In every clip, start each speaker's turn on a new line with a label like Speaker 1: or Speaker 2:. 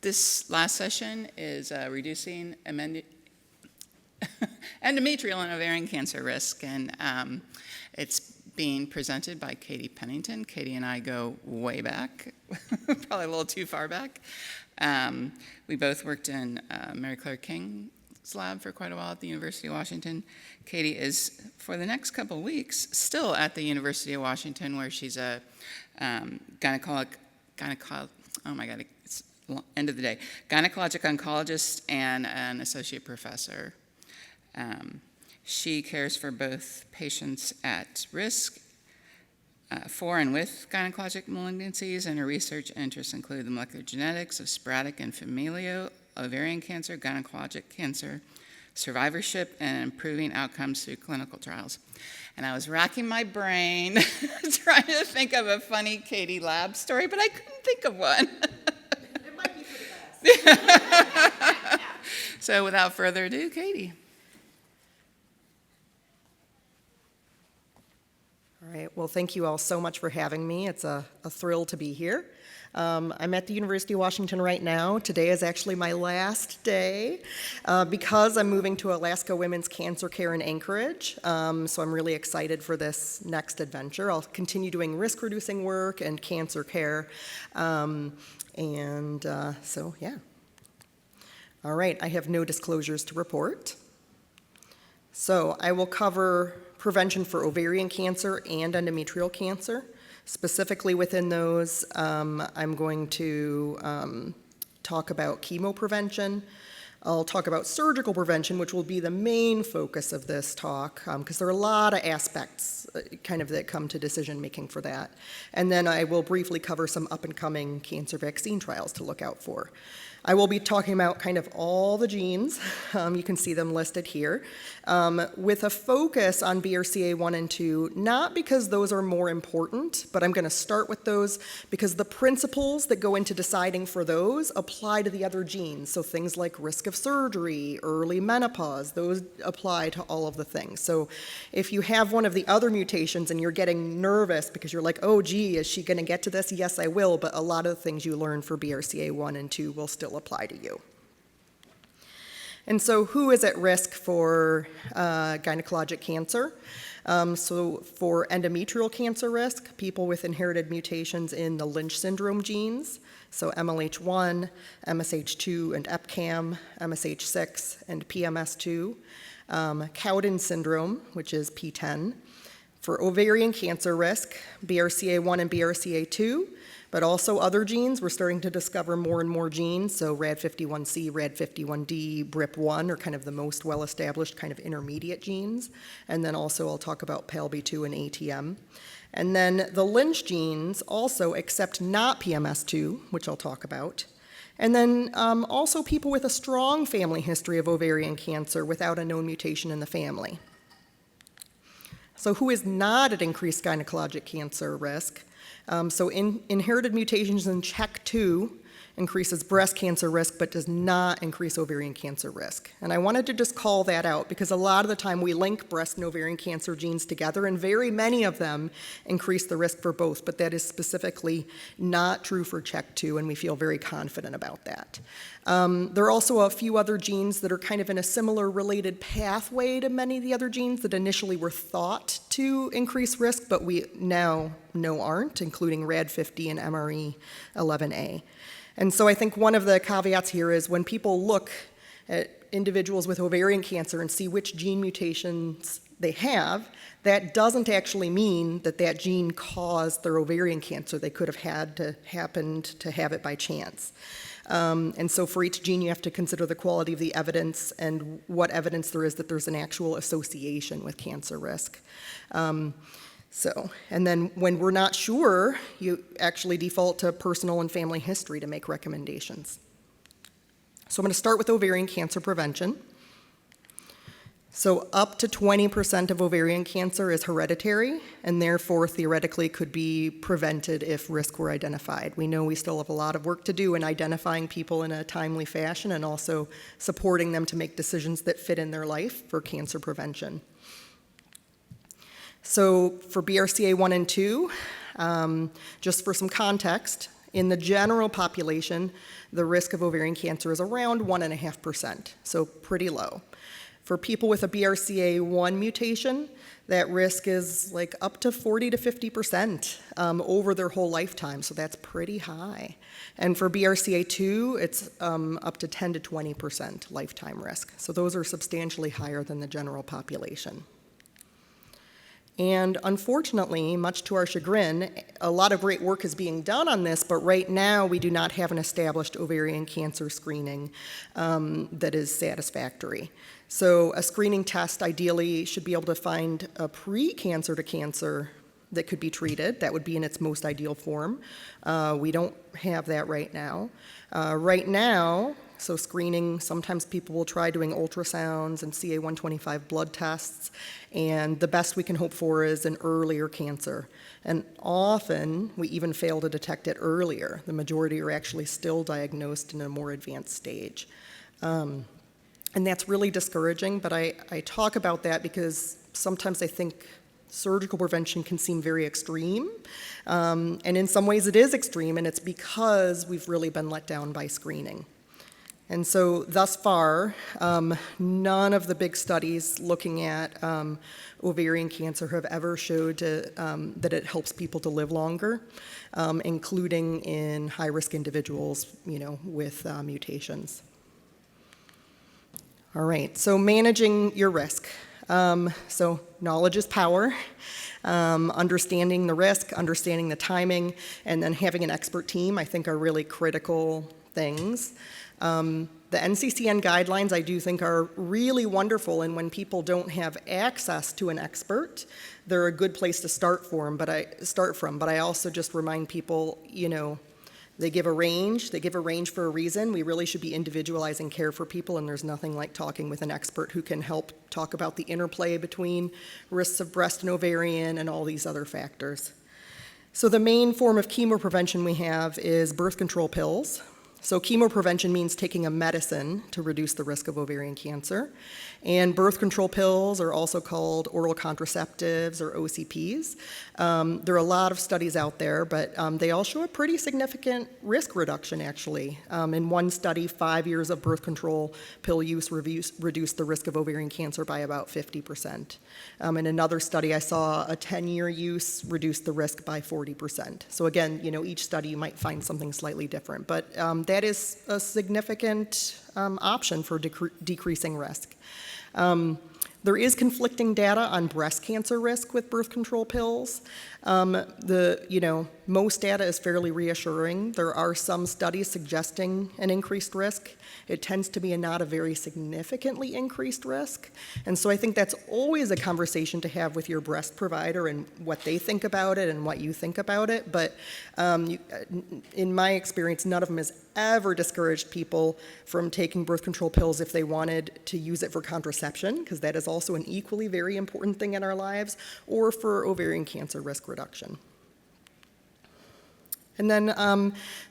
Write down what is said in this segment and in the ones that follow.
Speaker 1: This last session is reducing endometrial and ovarian cancer risk, and it's being presented by Katie Pennington. Katie and I go way back, probably a little too far back. We both worked in Mary Claire King's lab for quite a while at the University of Washington. Katie is, for the next couple of weeks, still at the University of Washington, where she's a gynecologic, oh my God, it's end of the day, gynecologic oncologist and an associate professor. She cares for both patients at risk for and with gynecologic malignancies, and her research interests include the molecular genetics of sporadic and familial ovarian cancer, gynecologic cancer, survivorship, and improving outcomes through clinical trials. And I was racking my brain trying to think of a funny Katie lab story, but I couldn't think of one.
Speaker 2: It might be for the best.
Speaker 1: So without further ado, Katie.
Speaker 2: All right, well, thank you all so much for having me. It's a thrill to be here. I'm at the University of Washington right now. Today is actually my last day because I'm moving to Alaska Women's Cancer Care in Anchorage. So I'm really excited for this next adventure. I'll continue doing risk-reducing work and cancer care. So, yeah. All right, I have no disclosures to report. So I will cover prevention for ovarian cancer and endometrial cancer. Specifically within those, I'm going to talk about chemo prevention. I'll talk about surgical prevention, which will be the main focus of this talk, because there are a lot of aspects kind of that come to decision making for that. And then I will briefly cover some up-and-coming cancer vaccine trials to look out for. I will be talking about kind of all the genes. You can see them listed here, with a focus on BRCA1 and 2, not because those are more important, but I'm going to start with those because the principles that go into deciding for those apply to the other genes. So things like risk of surgery, early menopause, those apply to all of the things. So if you have one of the other mutations and you're getting nervous because you're like, oh gee, is she going to get to this? Yes, I will, but a lot of the things you learn for BRCA1 and 2 will still apply to you. And so who is at risk for gynecologic cancer? So for endometrial cancer risk, people with inherited mutations in the Lynch syndrome genes, so MLH1, MSH2, and EpCAM, MSH6, and PMS2. Cowden syndrome, which is P10. For ovarian cancer risk, BRCA1 and BRCA2, but also other genes. We're starting to discover more and more genes, so RAD51C, RAD51D, BRIP1 are kind of the most well-established kind of intermediate genes. And then also I'll talk about PALB2 and ATM. And then the Lynch genes also, except not PMS2, which I'll talk about. And then also people with a strong family history of ovarian cancer without a known mutation in the family. So who is not at increased gynecologic cancer risk? So inherited mutations in CHEK2 increases breast cancer risk but does not increase ovarian cancer risk. And I wanted to just call that out because a lot of the time we link breast and ovarian cancer genes together, and very many of them increase the risk for both, but that is specifically not true for CHEK2, and we feel very confident about that. There are also a few other genes that are kind of in a similar related pathway to many of the other genes that initially were thought to increase risk, but we now know aren't, including RAD50 and MRE11A. And so I think one of the caveats here is when people look at individuals with ovarian cancer and see which gene mutations they have, that doesn't actually mean that that gene caused their ovarian cancer. They could have happened to have it by chance. And so for each gene, you have to consider the quality of the evidence and what evidence there is that there's an actual association with cancer risk. And then when we're not sure, you actually default to personal and family history to make recommendations. So I'm going to start with ovarian cancer prevention. So up to 20% of ovarian cancer is hereditary, and therefore theoretically could be prevented if risk were identified. We know we still have a lot of work to do in identifying people in a timely fashion and also supporting them to make decisions that fit in their life for cancer prevention. So for BRCA1 and 2, just for some context, In the general population, the risk of ovarian cancer is around 1.5%, so pretty low. For people with a BRCA1 mutation, that risk is like up to 40 to 50% over their whole lifetime, so that's pretty high. And for BRCA2, it's up to 10 to 20% lifetime risk. So those are substantially higher than the general population. And unfortunately, much to our chagrin, a lot of great work is being done on this, but right now we do not have an established ovarian cancer screening that is satisfactory. So a screening test ideally should be able to find a pre-cancer to cancer that could be treated. That would be in its most ideal form. We don't have that right now. Right now, so screening, sometimes people will try doing ultrasounds and CA-125 blood tests, and the best we can hope for is an earlier cancer. And often, we even fail to detect it earlier. The majority are actually still diagnosed in a more advanced stage. And that's really discouraging, but I talk about that because sometimes I think surgical prevention can seem very extreme, and in some ways it is extreme, and it's because we've really been let down by screening. And so thus far, none of the big studies looking at ovarian cancer have ever showed that it helps people to live longer, including in high-risk individuals, with mutations. All right, so managing your risk. So knowledge is power. Understanding the risk, understanding the timing, and then having an expert team, I think, are really critical things. The NCCN guidelines, I do think, are really wonderful, and when people don't have access to an expert, they're a good place to start from. But I also just remind people, they give a range for a reason. We really should be individualizing care for people, and there's nothing like talking with an expert who can help talk about the interplay between risks of breast and ovarian and all these other factors. So the main form of chemoprevention we have is birth control pills. So chemoprevention means taking a medicine to reduce the risk of ovarian cancer. And birth control pills are also called oral contraceptives or OCPs. There are a lot of studies out there, but they all show a pretty significant risk reduction, actually. In one study, 5 years of birth control pill use reduced the risk of ovarian cancer by about 50%. In another study, I saw a 10-year use reduced the risk by 40%. So again, each study you might find something slightly different, but that is a significant option for decreasing risk. There is conflicting data on breast cancer risk with birth control pills. Most data is fairly reassuring. There are some studies suggesting an increased risk. It tends to be not a very significantly increased risk. And so I think that's always a conversation to have with your breast provider and what they think about it and what you think about it. But in my experience, none of them has ever discouraged people from taking birth control pills if they wanted to use it for contraception, because that is also an equally very important thing in our lives, or for ovarian cancer risk reduction. And then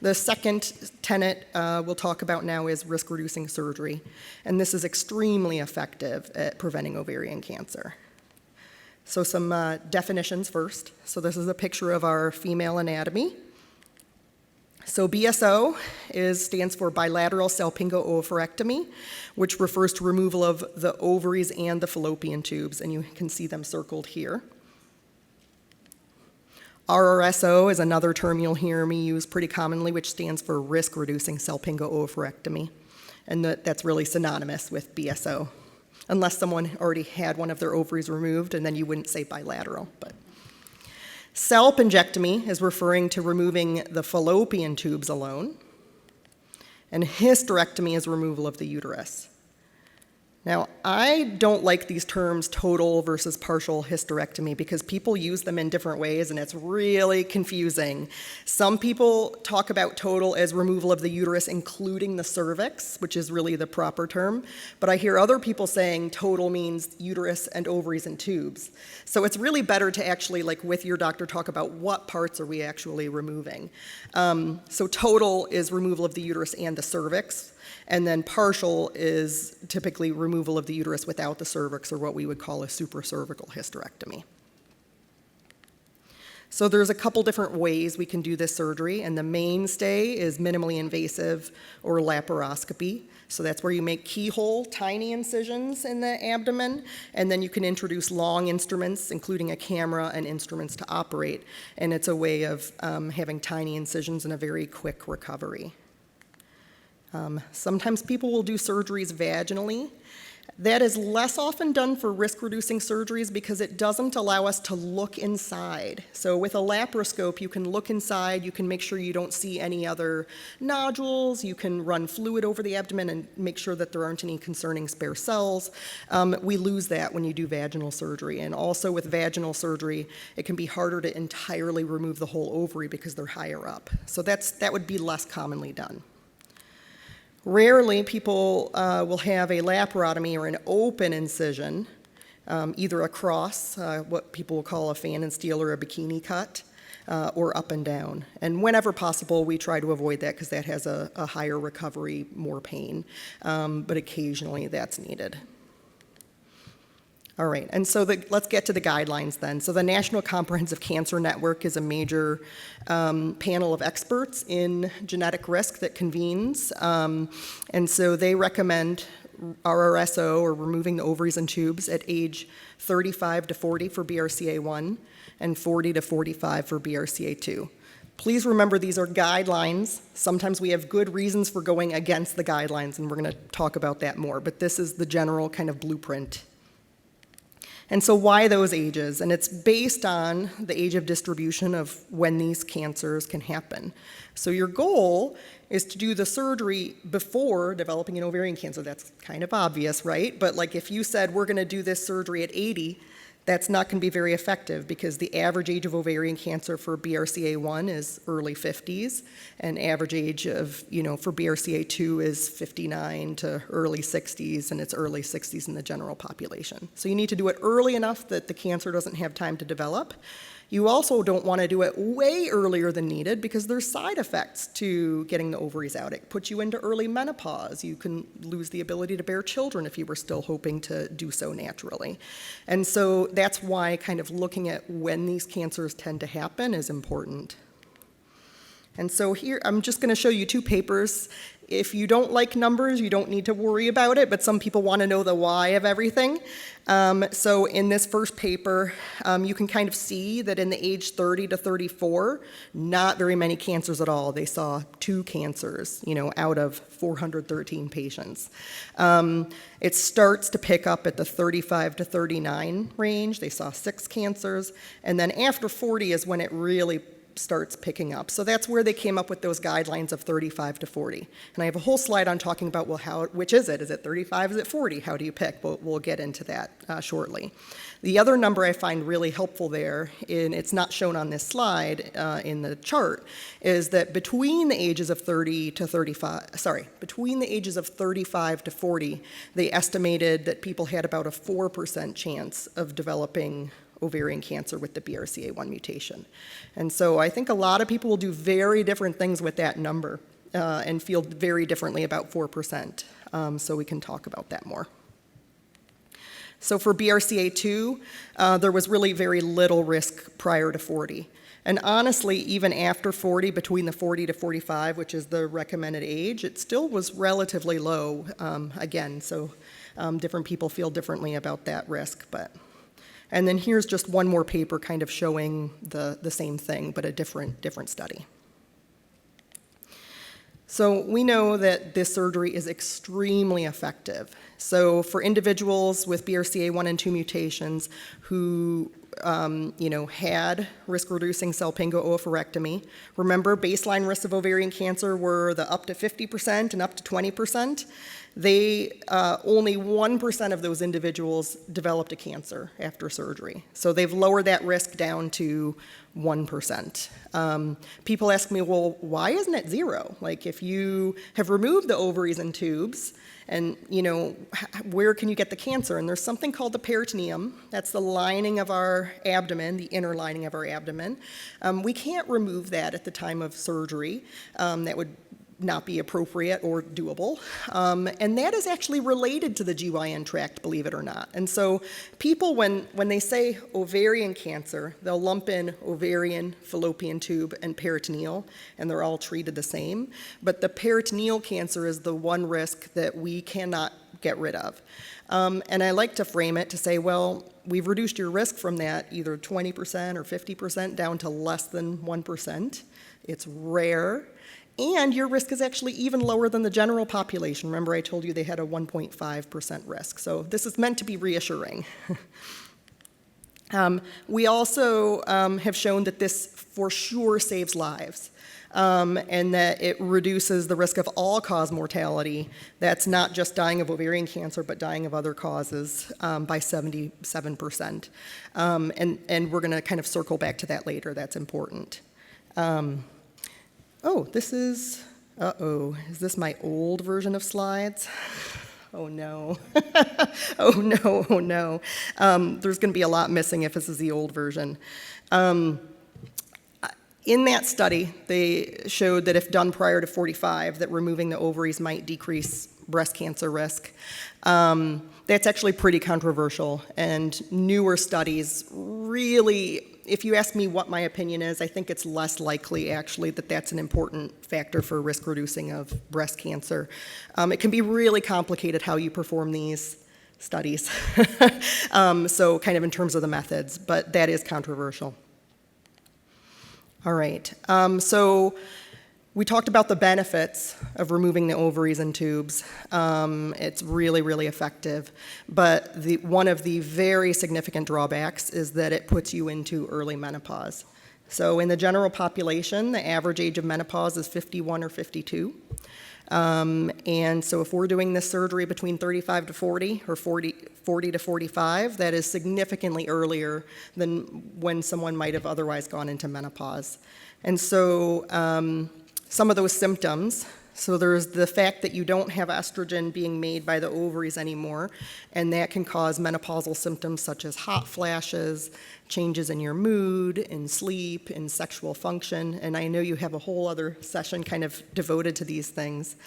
Speaker 2: the second tenet we'll talk about now is risk-reducing surgery. And this is extremely effective at preventing ovarian cancer. So some definitions first. So this is a picture of our female anatomy. So BSO stands for bilateral salpingo-oophorectomy, which refers to removal of the ovaries and the fallopian tubes, and you can see them circled here. RRSO is another term you'll hear me use pretty commonly, which stands for risk-reducing salpingo-oophorectomy, and that's really synonymous with BSO, unless someone already had one of their ovaries removed, and then you wouldn't say bilateral. But salpingectomy is referring to removing the fallopian tubes alone, and hysterectomy is removal of the uterus. Now, I don't like these terms total versus partial hysterectomy because people use them in different ways and it's really confusing. Some people talk about total as removal of the uterus, including the cervix, which is really the proper term, but I hear other people saying total means uterus and ovaries and tubes. So it's really better to actually, with your doctor, talk about what parts are we actually removing. So total is removal of the uterus and the cervix. And then partial is typically removal of the uterus without the cervix, or what we would call a supracervical hysterectomy. So there's a couple different ways we can do this surgery, and the mainstay is minimally invasive or laparoscopy. So that's where you make keyhole, tiny incisions in the abdomen, and then you can introduce long instruments, including a camera and instruments to operate. And it's a way of having tiny incisions and a very quick recovery. Sometimes people will do surgeries vaginally. That is less often done for risk-reducing surgeries because it doesn't allow us to look inside. So with a laparoscope, you can look inside, you can make sure you don't see any other nodules, you can run fluid over the abdomen and make sure that there aren't any concerning spare cells. We lose that when you do vaginal surgery. And also with vaginal surgery, it can be harder to entirely remove the whole ovary because they're higher up. So that would be less commonly done. Rarely, people will have a laparotomy or an open incision, either across, what people will call a fan and steel or a bikini cut, or up and down. And whenever possible, we try to avoid that because that has a higher recovery, more pain, but occasionally that's needed. All right, and so let's get to the guidelines then. So the National Comprehensive Cancer Network is a major panel of experts in genetic risk that convenes, and so they recommend RRSO, or removing the ovaries and tubes, at age 35 to 40 for BRCA1 and 40 to 45 for BRCA2. Please remember these are guidelines. Sometimes we have good reasons for going against the guidelines, and we're going to talk about that more, but this is the general kind of blueprint. And so why those ages? And it's based on the age of distribution of when these cancers can happen. So your goal is to do the surgery before developing an ovarian cancer. That's kind of obvious, right? But like if you said we're going to do this surgery at 80, that's not going to be very effective because the average age of ovarian cancer for BRCA1 is early 50s, and average age of, for BRCA2 is 59 to early 60s, and it's early 60s in the general population. So you need to do it early enough that the cancer doesn't have time to develop. You also don't want to do it way earlier than needed because there's side effects to getting the ovaries out. It puts you into early menopause. You can lose the ability to bear children if you were still hoping to do so naturally. And so that's why kind of looking at when these cancers tend to happen is important. And so here, I'm just going to show you two papers. If you don't like numbers, you don't need to worry about it, but some people want to know the why of everything. So in this first paper, you can kind of see that in the age 30 to 34, not very many cancers at all. They saw 2 cancers, out of 413 patients. It starts to pick up at the 35 to 39 range. They saw 6 cancers. And then after 40 is when it really starts picking up. So that's where they came up with those guidelines of 35 to 40. And I have a whole slide on talking about, well, which is it? Is it 35? Is it 40? How do you pick? We'll get into that shortly. The other number I find really helpful there, and it's not shown on this slide in the chart, is that between the ages of 35 to 40, they estimated that people had about a 4% chance of developing ovarian cancer with the BRCA1 mutation. And so I think a lot of people will do very different things with that number and feel very differently about 4%. So we can talk about that more. So for BRCA2, there was really very little risk prior to 40. And honestly, even after 40, between the 40 to 45, which is the recommended age, it still was relatively low again. So different people feel differently about that risk. And then here's just one more paper kind of showing the same thing, but a different study. So we know that this surgery is extremely effective. So for individuals with BRCA1 and 2 mutations who had risk-reducing salpingo-oophorectomy. Remember, baseline risks of ovarian cancer were the up to 50% and up to 20%. Only 1% of those individuals developed a cancer after surgery. So they've lowered that risk down to 1%. People ask me, well, why isn't it 0? Like, if you have removed the ovaries and tubes, and, where can you get the cancer? And there's something called the peritoneum. That's the lining of our abdomen, the inner lining of our abdomen. We can't remove that at the time of surgery. That would not be appropriate or doable. And that is actually related to the GYN tract, believe it or not. And so people, when they say ovarian cancer, they'll lump in ovarian, fallopian tube, and peritoneal, and they're all treated the same. But the peritoneal cancer is the one risk that we cannot get rid of. And I like to frame it to say, well, we've reduced your risk from that either 20% or 50% down to less than 1%. It's rare. And your risk is actually even lower than the general population. Remember, I told you they had a 1.5% risk. So this is meant to be reassuring. We also have shown that this for sure saves lives. And that it reduces the risk of all-cause mortality. That's not just dying of ovarian cancer, but dying of other causes by 77%. And we're going to kind of circle back to that later. That's important. Oh, this is, is this my old version of slides? Oh no. Oh no, oh no. There's going to be a lot missing if this is the old version. In that study, they showed that if done prior to 45, that removing the ovaries might decrease breast cancer risk. That's actually pretty controversial, and newer studies really, if you ask me what my opinion is, I think it's less likely actually that that's an important factor for risk reducing of breast cancer. It can be really complicated how you perform these studies, so kind of in terms of the methods, but that is controversial. All right, so we talked about the benefits of removing the ovaries and tubes. It's really, really effective, but one of the very significant drawbacks is that it puts you into early menopause. So in the general population, the average age of menopause is 51 or 52. And so if we're doing this surgery between 35 to 40 or 40 to 45, that is significantly earlier than when someone might have otherwise gone into menopause. And so some of those symptoms, so there's the fact that you don't have estrogen being made by the ovaries anymore, and that can cause menopausal symptoms such as hot flashes, changes in your mood, in sleep, in sexual function, and I know you have a whole other session kind of devoted to these things.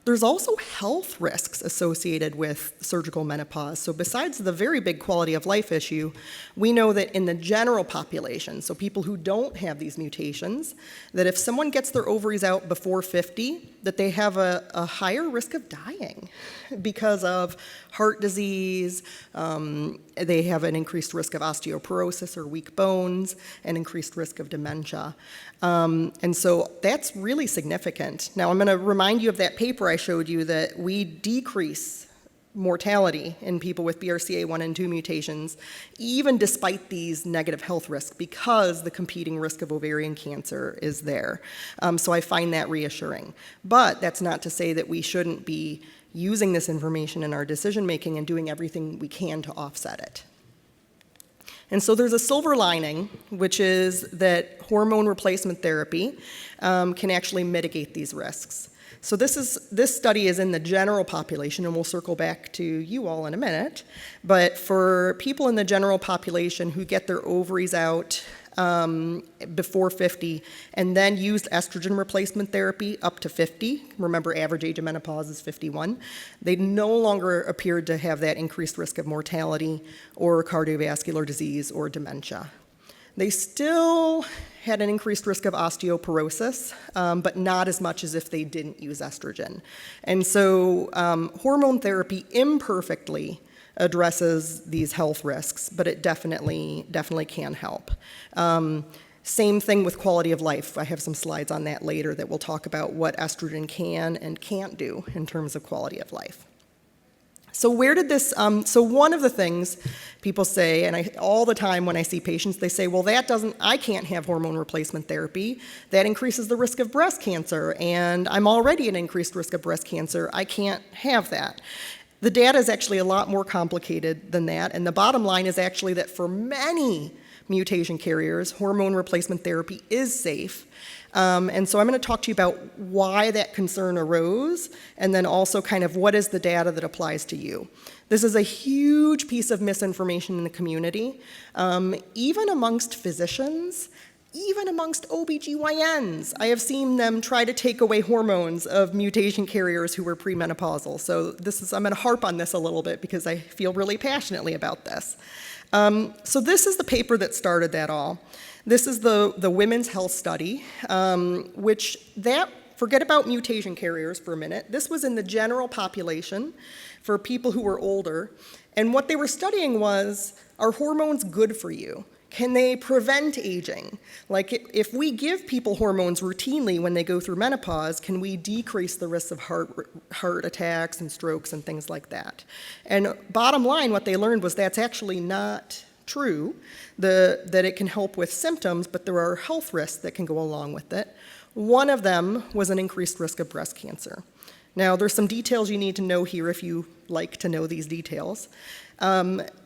Speaker 2: There's also health risks associated with surgical menopause. So besides the very big quality of life issue, we know that in the general population, so people who don't have these mutations, that if someone gets their ovaries out before 50, that they have a higher risk of dying because of heart disease, they have an increased risk of osteoporosis or weak bones, and increased risk of dementia. And so that's really significant. Now I'm going to remind you of that paper I showed you that we decrease mortality in people with BRCA1 and 2 mutations, even despite these negative health risks, because the competing risk of ovarian cancer is there. So I find that reassuring. But that's not to say that we shouldn't be using this information in our decision making and doing everything we can to offset it. And so there's a silver lining, which is that hormone replacement therapy can actually mitigate these risks. So this study is in the general population, and we'll circle back to you all in a minute. But for people in the general population who get their ovaries out before 50 and then used estrogen replacement therapy up to 50, remember average age of menopause is 51, they no longer appeared to have that increased risk of mortality or cardiovascular disease or dementia. They still had an increased risk of osteoporosis, but not as much as if they didn't use estrogen. And so hormone therapy imperfectly addresses these health risks, but it definitely can help. Same thing with quality of life. I have some slides on that later that will talk about what estrogen can and can't do in terms of quality of life. So where did this, so one of the things people say, and all the time when I see patients, they say, well, I can't have hormone replacement therapy. That increases the risk of breast cancer, and I'm already at increased risk of breast cancer. I can't have that. The data is actually a lot more complicated than that, and the bottom line is actually that for many mutation carriers, hormone replacement therapy is safe. And so I'm going to talk to you about why that concern arose, and then also kind of what is the data that applies to you. This is a huge piece of misinformation in the community. Even amongst physicians, Even amongst OBGYNs, I have seen them try to take away hormones of mutation carriers who were premenopausal. So I'm going to harp on this a little bit because I feel really passionately about this. So this is the paper that started that all. This is the Women's Health Study, forget about mutation carriers for a minute. This was in the general population for people who were older. And what they were studying was, are hormones good for you? Can they prevent aging? Like if we give people hormones routinely when they go through menopause, can we decrease the risk of heart attacks and strokes and things like that? And bottom line, what they learned was that's actually not true, that it can help with symptoms, but there are health risks that can go along with it. One of them was an increased risk of breast cancer. Now, there's some details you need to know here if you like to know these details.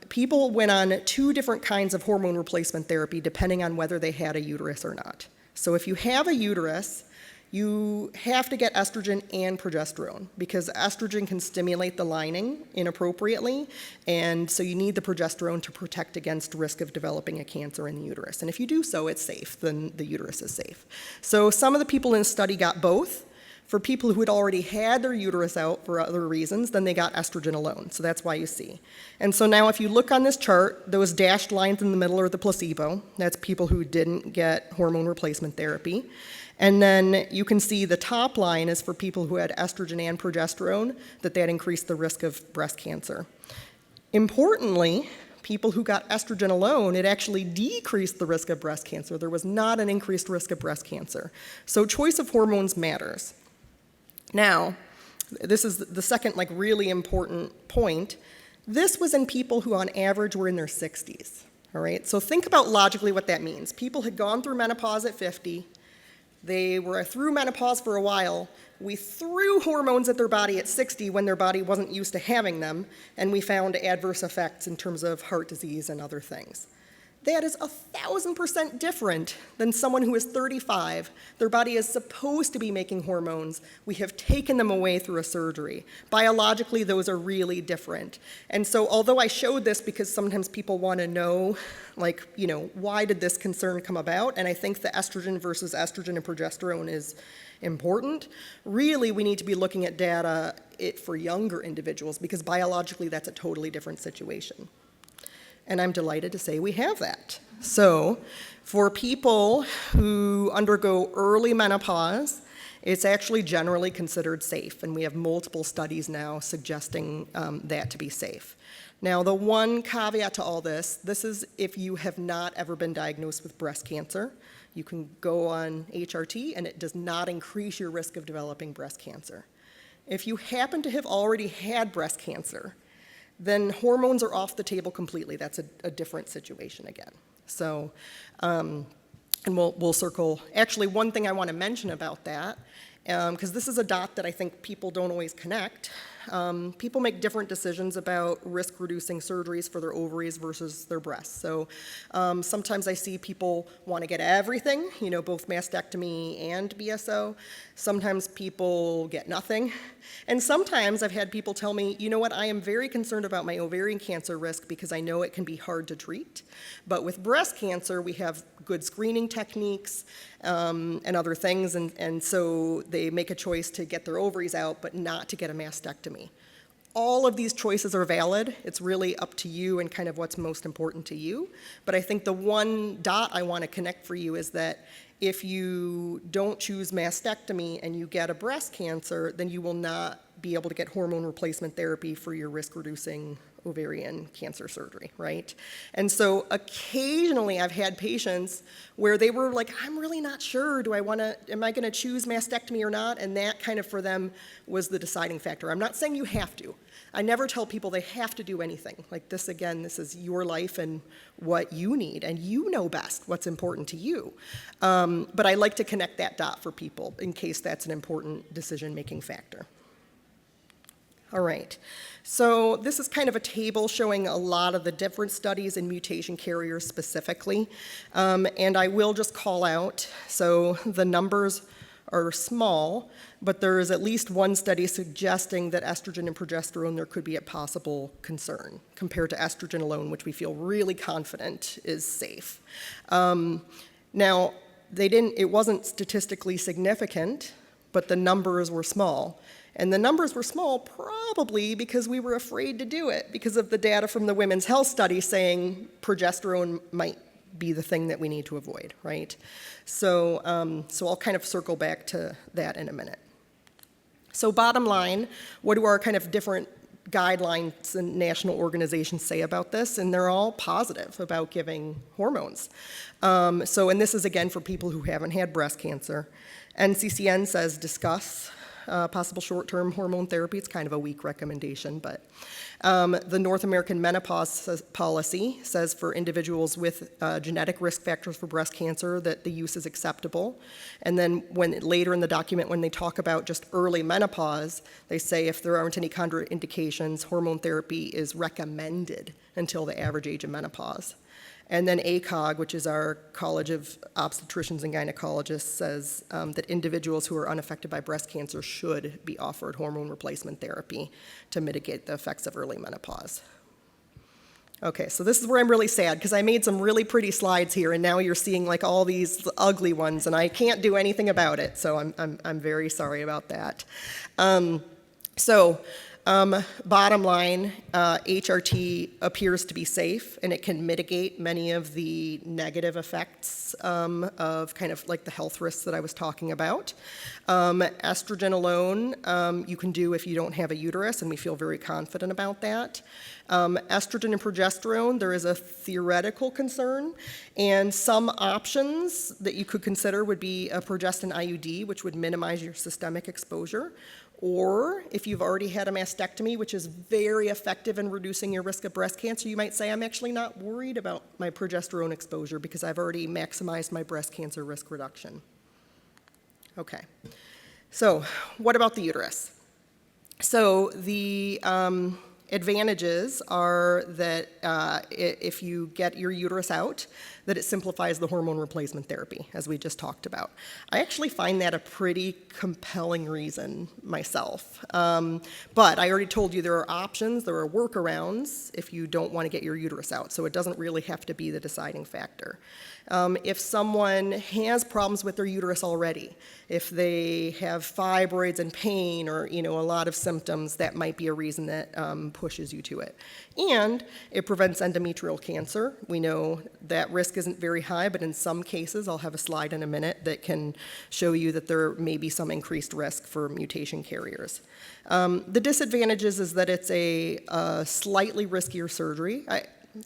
Speaker 2: People went on 2 different kinds of hormone replacement therapy depending on whether they had a uterus or not. So if you have a uterus, you have to get estrogen and progesterone because estrogen can stimulate the lining inappropriately, and so you need the progesterone to protect against risk of developing a cancer in the uterus. And if you do so, it's safe, then the uterus is safe. So some of the people in the study got both. For people who had already had their uterus out for other reasons, then they got estrogen alone. So that's why you see. And so now if you look on this chart, those dashed lines in the middle are the placebo. That's people who didn't get hormone replacement therapy. And then you can see the top line is for people who had estrogen and progesterone, that increased the risk of breast cancer. Importantly, people who got estrogen alone, it actually decreased the risk of breast cancer. There was not an increased risk of breast cancer. So choice of hormones matters. Now, this is the second really important point. This was in people who on average were in their 60s, all right? So think about logically what that means. People had gone through menopause at 50. They were through menopause for a while. We threw hormones at their body at 60 when their body wasn't used to having them, and we found adverse effects in terms of heart disease and other things. That is 1,000% different than someone who is 35. Their body is supposed to be making hormones. We have taken them away through a surgery. Biologically, those are really different. And so although I showed this because sometimes people want to know, why did this concern come about? And I think the estrogen versus estrogen and progesterone is important. Really, we need to be looking at data for younger individuals because biologically, that's a totally different situation. And I'm delighted to say we have that. So for people who undergo early menopause, it's actually generally considered safe, and we have multiple studies now suggesting that to be safe. Now, the one caveat to all this is if you have not ever been diagnosed with breast cancer. You can go on HRT, and it does not increase your risk of developing breast cancer. If you happen to have already had breast cancer, then hormones are off the table completely. That's a different situation again. So, and we'll circle. Actually, one thing I want to mention about that, because this is a dot that I think people don't always connect. People make different decisions about risk-reducing surgeries for their ovaries versus their breasts. So sometimes I see people want to get everything, both mastectomy and BSO. Sometimes people get nothing. And sometimes I've had people tell me, you know what, I am very concerned about my ovarian cancer risk because I know it can be hard to treat. But with breast cancer, we have good screening techniques and other things. And so they make a choice to get their ovaries out, but not to get a mastectomy. All of these choices are valid. It's really up to you and kind of what's most important to you. But I think the one dot I want to connect for you is that if you don't choose mastectomy and you get a breast cancer, then you will not be able to get hormone replacement therapy for your risk-reducing ovarian cancer surgery, right? And so occasionally I've had patients where they were like, I'm really not sure, am I gonna choose mastectomy or not? And that kind of for them was the deciding factor. I'm not saying you have to. I never tell people they have to do anything. Like this, again, this is your life and what you need, and you know best what's important to you. But I like to connect that dot for people in case that's an important decision-making factor. All right, so this is kind of a table showing a lot of the different studies in mutation carriers specifically, and I will just call out, so the numbers are small, but there is at least one study suggesting that estrogen and progesterone, there could be a possible concern compared to estrogen alone, which we feel really confident is safe. Now, it wasn't statistically significant, but the numbers were small. And the numbers were small probably because we were afraid to do it, because of the data from the Women's Health Study saying progesterone might be the thing that we need to avoid, right? So I'll kind of circle back to that in a minute. So bottom line, what do our kind of different guidelines and national organizations say about this? And they're all positive about giving hormones. And this is again for people who haven't had breast cancer. NCCN says discuss possible short-term hormone therapy. It's kind of a weak recommendation, but the North American Menopause Policy says for individuals with genetic risk factors for breast cancer that the use is acceptable. And then later in the document, when they talk about just early menopause, they say if there aren't any contraindications, hormone therapy is recommended until the average age of menopause. And then ACOG, which is our College of Obstetricians and Gynecologists, says that individuals who are unaffected by breast cancer should be offered hormone replacement therapy to mitigate the effects of early menopause. Okay, so this is where I'm really sad, because I made some really pretty slides here, and now you're seeing like all these ugly ones, and I can't do anything about it, so I'm very sorry about that. Bottom line, HRT appears to be safe, and it can mitigate many of the negative effects of kind of like the health risks that I was talking about. Estrogen alone, you can do if you don't have a uterus, and we feel very confident about that. Estrogen and progesterone, there is a theoretical concern, and some options that you could consider would be a progestin IUD, which would minimize your systemic exposure. Or if you've already had a mastectomy, which is very effective in reducing your risk of breast cancer, you might say, I'm actually not worried about my progesterone exposure because I've already maximized my breast cancer risk reduction. Okay, so what about the uterus? So the advantages are that if you get your uterus out, that it simplifies the hormone replacement therapy, as we just talked about. I actually find that a pretty compelling reason myself. But I already told you there are options, there are workarounds if you don't want to get your uterus out, so it doesn't really have to be the deciding factor. If someone has problems with their uterus already, if they have fibroids and pain or a lot of symptoms, that might be a reason that pushes you to it. And it prevents endometrial cancer. We know that risk isn't very high, but in some cases, I'll have a slide in a minute that can show you that there may be some increased risk for mutation carriers. The disadvantages is that it's a slightly riskier surgery.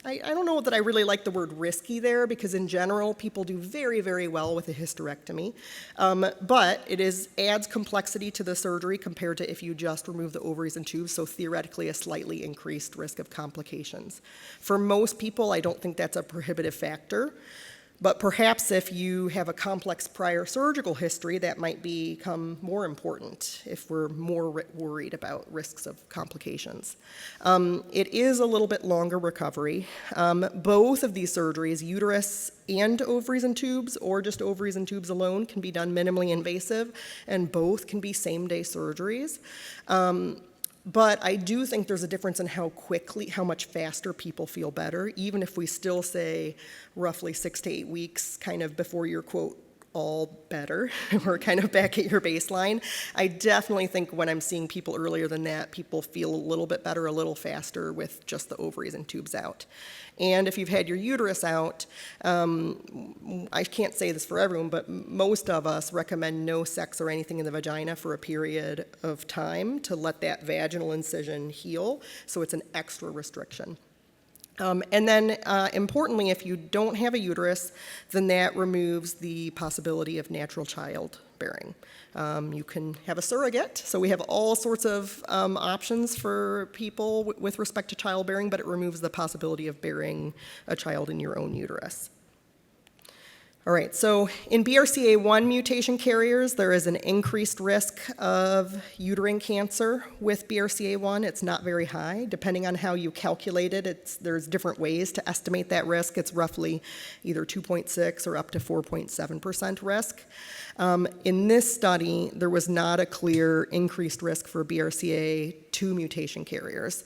Speaker 2: I don't know that I really like the word risky there, because in general, people do very, very well with a hysterectomy. But it adds complexity to the surgery compared to if you just remove the ovaries and tubes, so theoretically a slightly increased risk of complications. For most people, I don't think that's a prohibitive factor. But perhaps if you have a complex prior surgical history, that might become more important if we're more worried about risks of complications. It is a little bit longer recovery. Both of these surgeries, uterus and ovaries and tubes, or just ovaries and tubes alone, can be done minimally invasive, and both can be same-day surgeries. But I do think there's a difference in how much faster people feel better, even if we still say roughly 6 to 8 weeks kind of before you're, quote, all better, or kind of back at your baseline. I definitely think when I'm seeing people earlier than that, people feel a little bit better, a little faster with just the ovaries and tubes out. And if you've had your uterus out, I can't say this for everyone, but most of us recommend no sex or anything in the vagina for a period of time to let that vaginal incision heal, so it's an extra restriction. And then, importantly, if you don't have a uterus, then that removes the possibility of natural childbearing. You can have a surrogate, so we have all sorts of options for people with respect to childbearing, but it removes the possibility of bearing a child in your own uterus. All right, so in BRCA1 mutation carriers, there is an increased risk of uterine cancer with BRCA1. It's not very high. Depending on how you calculate it, there's different ways to estimate that risk. It's roughly either 2.6 or up to 4.7% risk. In this study, there was not a clear increased risk for BRCA2 mutation carriers.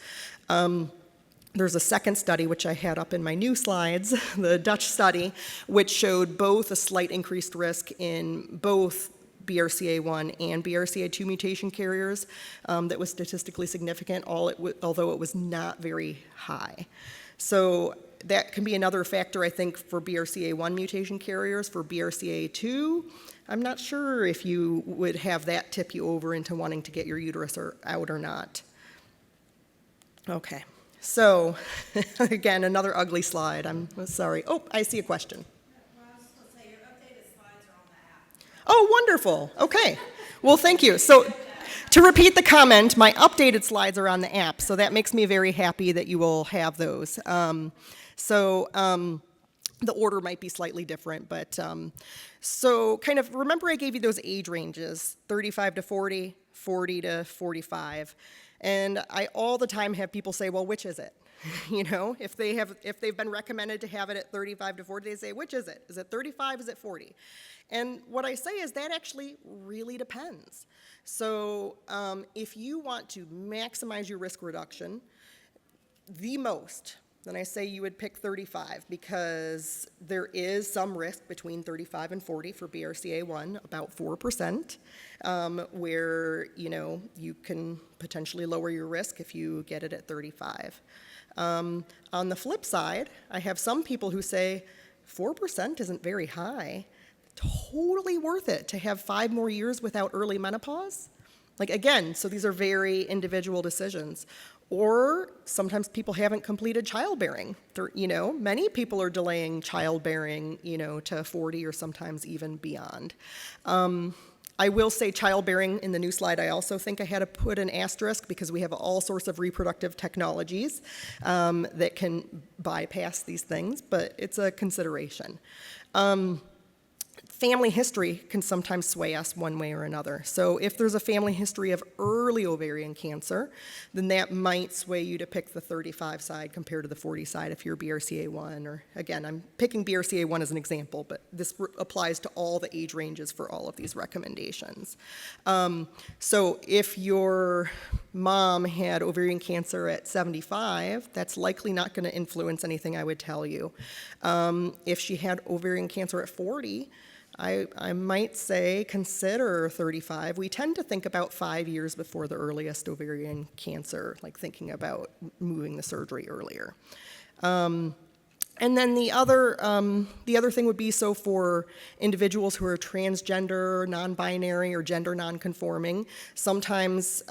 Speaker 2: There's a second study, which I had up in my new slides, the Dutch study, which showed both a slight increased risk in both BRCA1 and BRCA2 mutation carriers that was statistically significant, although it was not very high. So that can be another factor, I think, for BRCA1 mutation carriers. For BRCA2, I'm not sure if you would have that tip you over into wanting to get your uterus out or not. Okay. So, again, another ugly slide. I'm sorry. Oh, I see a question.
Speaker 3: Well, I was just going to say, your updated slides are on the app.
Speaker 2: Oh, wonderful. Okay. Well, thank you. So, to repeat the comment, my updated slides are on the app, so that makes me very happy that you will have those. The order might be slightly different, but so kind of remember I gave you those age ranges, 35 to 40, 40 to 45. And I all the time have people say, well, which is it? You know, if they've been recommended to have it at 35 to 40, they say, which is it? Is it 35? Is it 40? And what I say is that actually really depends. So if you want to maximize your risk reduction, the most, then I say you would pick 35 because there is some risk between 35 and 40 for BRCA1, about 4%, where, you know, you can potentially lower your risk if you get it at 35. On the flip side, I have some people who say 4% isn't very high. Totally worth it to have 5 more years without early menopause. Like, again, so these are very individual decisions. Or sometimes people haven't completed childbearing. You know, many people are delaying childbearing, you know, to 40 or sometimes even beyond. I will say childbearing in the new slide, I also think I had to put an asterisk because we have all sorts of reproductive technologies that can bypass these things, but it's a consideration. Family history can sometimes sway us one way or another. So if there's a family history of early ovarian cancer, then that might sway you to pick the 35 side compared to the 40 side if you're BRCA1. Or again, I'm picking BRCA1 as an example, but this applies to all the age ranges for all of these recommendations. So if your mom had ovarian cancer at 75, that's likely not going to influence anything I would tell you. If she had ovarian cancer at 40, I might say consider 35. We tend to think about 5 years before the earliest ovarian cancer, like thinking about moving the surgery earlier. And then the other thing would be, so for individuals who are transgender, non-binary, or gender non-conforming, sometimes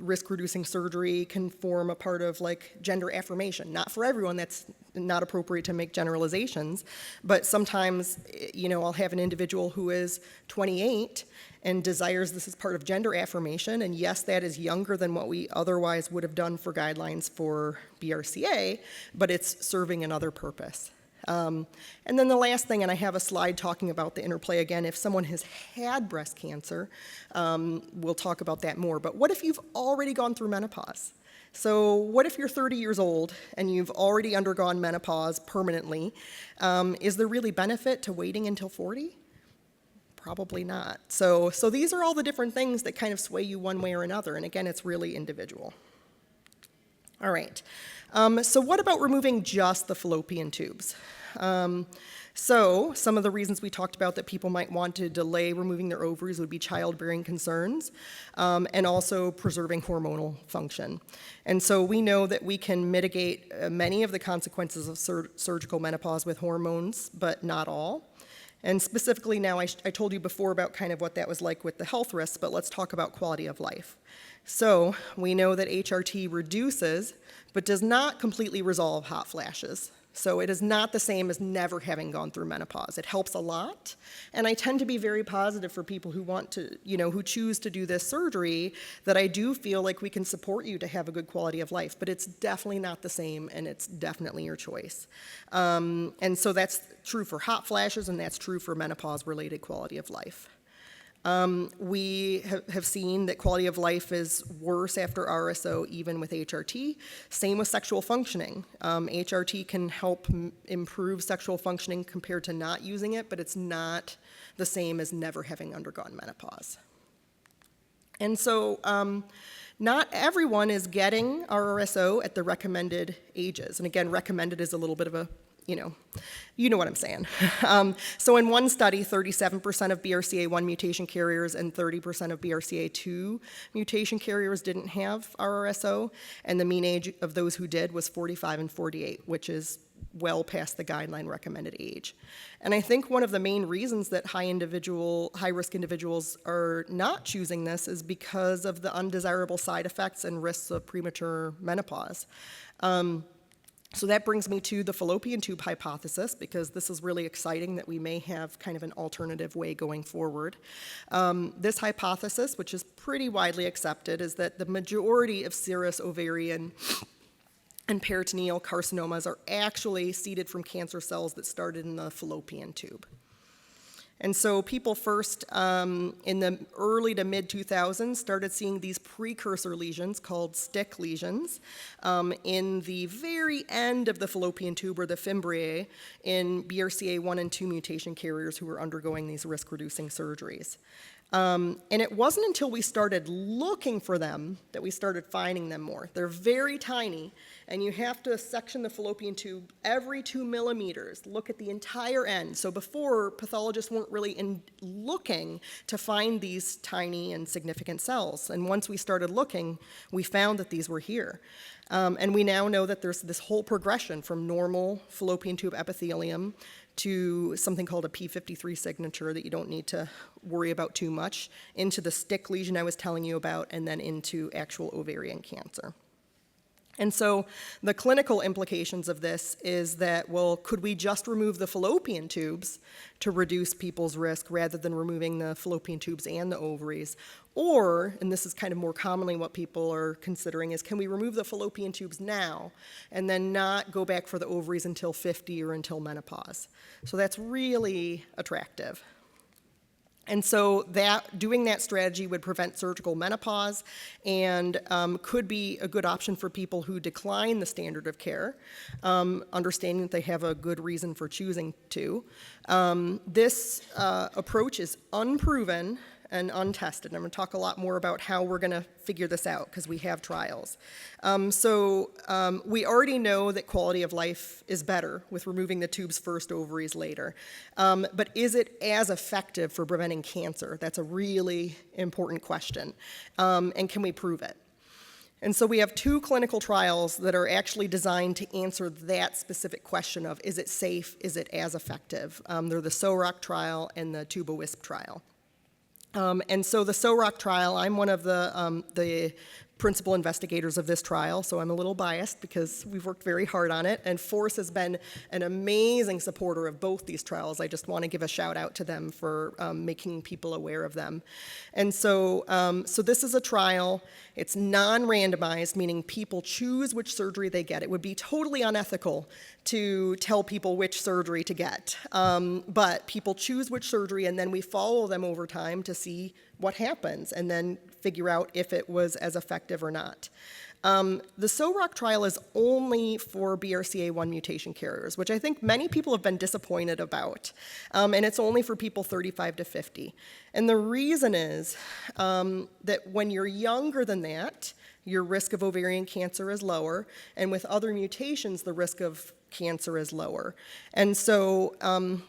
Speaker 2: risk-reducing surgery can form a part of like gender affirmation. Not for everyone, that's not appropriate to make generalizations, but sometimes, you know, I'll have an individual who is 28 and desires this as part of gender affirmation, and yes, that is younger than what we otherwise would have done for guidelines for BRCA, but it's serving another purpose. And then the last thing, and I have a slide talking about the interplay again, if someone has had breast cancer, we'll talk about that more, but what if you've already gone through menopause? So what if you're 30 years old and you've already undergone menopause permanently? Is there really benefit to waiting until 40? Probably not. So these are all the different things that kind of sway you one way or another, and again, it's really individual. All right. So what about removing just the fallopian tubes? So some of the reasons we talked about that people might want to delay removing their ovaries would be childbearing concerns and also preserving hormonal function. And so we know that we can mitigate many of the consequences of surgical menopause with hormones, but not all. And specifically now, I told you before about kind of what that was like with the health risks, but let's talk about quality of life. So we know that HRT reduces, but does not completely resolve hot flashes. So it is not the same as never having gone through menopause. It helps a lot, and I tend to be very positive for people who want to, you know, who choose to do this surgery, that I do feel like we can support you to have a good quality of life, but it's definitely not the same, and it's definitely your choice. And so that's true for hot flashes, and that's true for menopause-related quality of life. We have seen that quality of life is worse after RSO even with HRT. Same with sexual functioning. HRT can help improve sexual functioning compared to not using it, but it's not the same as never having undergone menopause. And so Not everyone is getting RRSO at the recommended ages. And again, recommended is a little bit of a, you know what I'm saying. So in one study, 37% of BRCA1 mutation carriers and 30% of BRCA2 mutation carriers didn't have RRSO, and the mean age of those who did was 45 and 48, which is well past the guideline recommended age. And I think one of the main reasons that high-risk individuals are not choosing this is because of the undesirable side effects and risks of premature menopause. So that brings me to the fallopian tube hypothesis, because this is really exciting that we may have kind of an alternative way going forward. This hypothesis, which is pretty widely accepted, is that the majority of serous ovarian and peritoneal carcinomas are actually seeded from cancer cells that started in the fallopian tube. And so people first, in the early to mid-2000s, started seeing these precursor lesions called stick lesions in the very end of the fallopian tube, or the fimbriae, in BRCA1 and 2 mutation carriers who were undergoing these risk-reducing surgeries. And it wasn't until we started looking for them that we started finding them more. They're very tiny, and you have to section the fallopian tube every 2 millimeters, look at the entire end. So before, pathologists weren't really looking to find these tiny and significant cells. And once we started looking, we found that these were here. And we now know that there's this whole progression from normal fallopian tube epithelium to something called a P53 signature that you don't need to worry about too much, into the stick lesion I was telling you about, and then into actual ovarian cancer. And so the clinical implications of this is that, well, could we just remove the fallopian tubes to reduce people's risk rather than removing the fallopian tubes and the ovaries? Or, and this is kind of more commonly what people are considering, is can we remove the fallopian tubes now and then not go back for the ovaries until 50 or until menopause? So that's really attractive. And so doing that strategy would prevent surgical menopause and could be a good option for people who decline the standard of care, understanding that they have a good reason for choosing to. This approach is unproven and untested. And I'm going to talk a lot more about how we're going to figure this out, because we have trials. We already know that quality of life is better with removing the tubes first, ovaries later. But is it as effective for preventing cancer? That's a really important question. And can we prove it? And so we have 2 clinical trials that are actually designed to answer that specific question of, is it safe, is it as effective? They're the SOROC trial and the TUBA-WISP trial. And so the SOROC trial, I'm one of the principal investigators of this trial, so I'm a little biased because we've worked very hard on it, and Force has been an amazing supporter of both these trials. I just want to give a shout out to them for making people aware of them. And so, this is a trial. It's non-randomized, meaning people choose which surgery they get. It would be totally unethical to tell people which surgery to get, but people choose which surgery, and then we follow them over time to see what happens, and then figure out if it was as effective or not. The SOROC trial is only for BRCA1 mutation carriers, which I think many people have been disappointed about, and it's only for people 35 to 50. And the reason is that when you're younger than that, your risk of ovarian cancer is lower, and with other mutations, the risk of cancer is lower. And so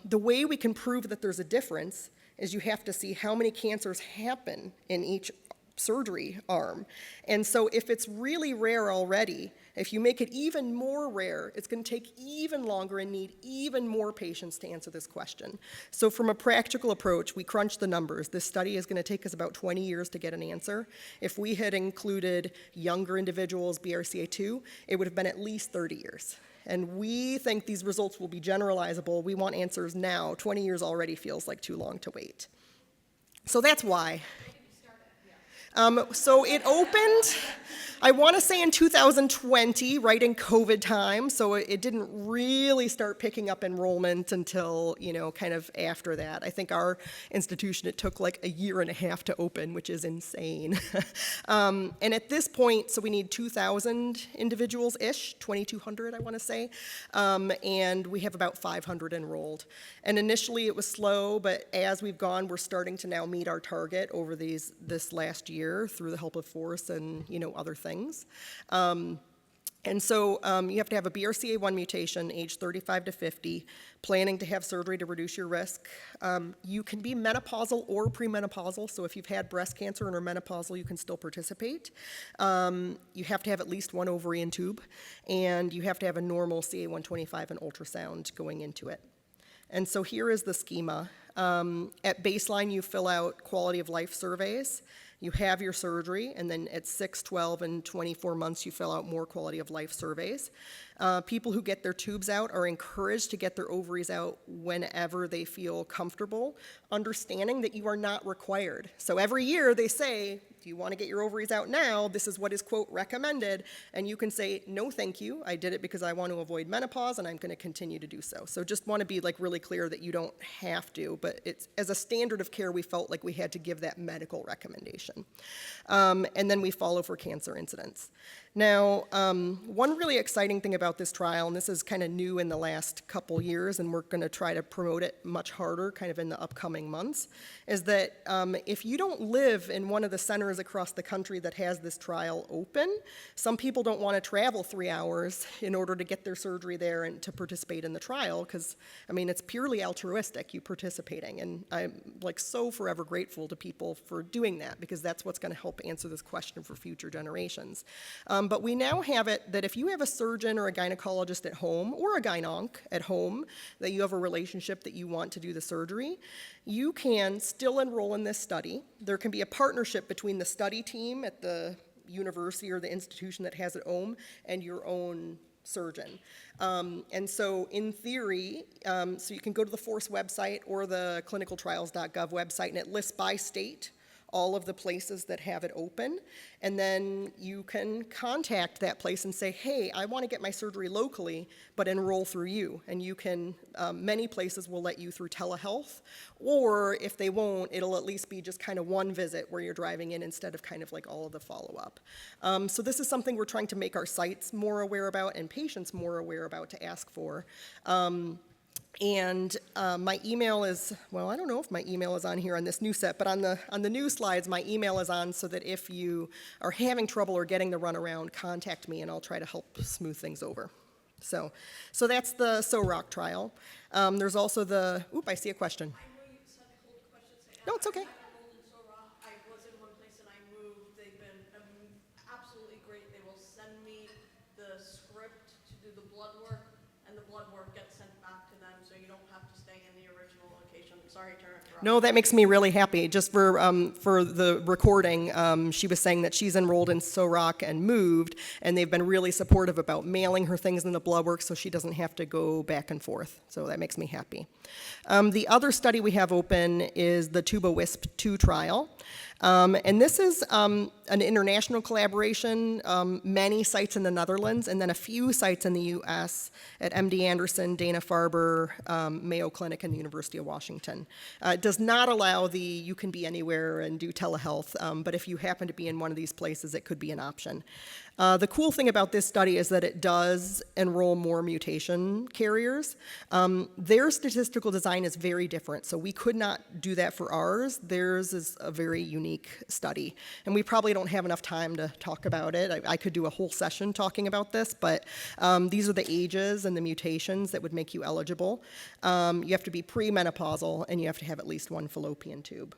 Speaker 2: the way we can prove that there's a difference is you have to see how many cancers happen in each surgery arm. And so if it's really rare already, if you make it even more rare, it's going to take even longer and need even more patients to answer this question. So from a practical approach, we crunched the numbers. This study is going to take us about 20 years to get an answer. If we had included younger individuals, BRCA2, it would have been at least 30 years. And we think these results will be generalizable. We want answers now. 20 years already feels like too long to wait. So that's why. So it opened I want to say in 2020, right in COVID time, so it didn't really start picking up enrollment until, kind of after that. I think our institution, it took like a year and a half to open, which is insane. And at this point, so we need 2,000 individuals-ish, 2,200, I want to say, and we have about 500 enrolled. And initially it was slow, but as we've gone, we're starting to now meet our target over this last year through the help of Force and, other things. And so you have to have a BRCA1 mutation, age 35 to 50, planning to have surgery to reduce your risk. You can be menopausal or premenopausal, so if you've had breast cancer and are menopausal, you can still participate. You have to have at least one ovarian tube, and you have to have a normal CA125 and ultrasound going into it. And so here is the schema. At baseline, you fill out quality of life surveys. You have your surgery, and then at 6, 12, and 24 months, you fill out more quality of life surveys. People who get their tubes out are encouraged to get their ovaries out whenever they feel comfortable, understanding that you are not required. So every year they say, do you want to get your ovaries out now? This is what is, quote, recommended. And you can say, no, thank you. I did it because I want to avoid menopause, and I'm going to continue to do so. So just want to be really clear that you don't have to, but it's, as a standard of care, we felt like we had to give that medical recommendation. And then we follow for cancer incidence. Now, one really exciting thing about this trial, and this is kind of new in the last couple years, and we're going to try to promote it much harder kind of in the upcoming months, is that if you don't live in one of the centers across the country that has this trial open, some people don't want to travel 3 hours in order to get their surgery there and to participate in the trial, because, it's purely altruistic, you participating, and I'm so forever grateful to people for doing that, because that's what's going to help answer this question for future generations. But we now have it that if you have a surgeon or a gynecologist at home, or a gyn-onc at home, that you have a relationship that you want to do the surgery, you can still enroll in this study. There can be a partnership between the study team at the university or the institution that has it home and your own surgeon. And so in theory, so you can go to the Force website or the clinicaltrials.gov website, and it lists by state all of the places that have it open, and then you can contact that place and say, hey, I want to get my surgery locally, but enroll through you. And you can, many places will let you through telehealth, or if they won't, it'll at least be just kind of one visit where you're driving in instead of kind of all of the follow-up. So this is something we're trying to make our sites more aware about and patients more aware about to ask for. And my email is, well, I don't know if my email is on here on this new set, but on the new slides, my email is on, so that if you are having trouble or getting the runaround, contact me and I'll try to help smooth things over. So that's the SOROC trial. There's also the, I see a question.
Speaker 3: I know you said hold questions.
Speaker 2: No, it's okay.
Speaker 3: I enrolled in SORA. I was in one place and I moved. They've been absolutely great. They will send me the script to do the blood work, and the blood work gets sent back to them, so you don't have to stay in the original location. Sorry to interrupt.
Speaker 2: No, that makes me really happy. Just for the recording, she was saying that she's enrolled in SOROC and moved, and they've been really supportive about mailing her things in the blood work so she doesn't have to go back and forth. So that makes me happy. The other study we have open is the TUBA-WISP-2 trial. And this is an international collaboration, many sites in the Netherlands, and then a few sites in the U.S. at MD Anderson, Dana-Farber, Mayo Clinic, and the University of Washington. It does not allow you can be anywhere and do telehealth, but if you happen to be in one of these places, it could be an option. The cool thing about this study is that it does enroll more mutation carriers. Their statistical design is very different, so we could not do that for ours. Theirs is a very unique study, and we probably don't have enough time to talk about it. I could do a whole session talking about this, but these are the ages and the mutations that would make you eligible. You have to be premenopausal, and you have to have at least one fallopian tube.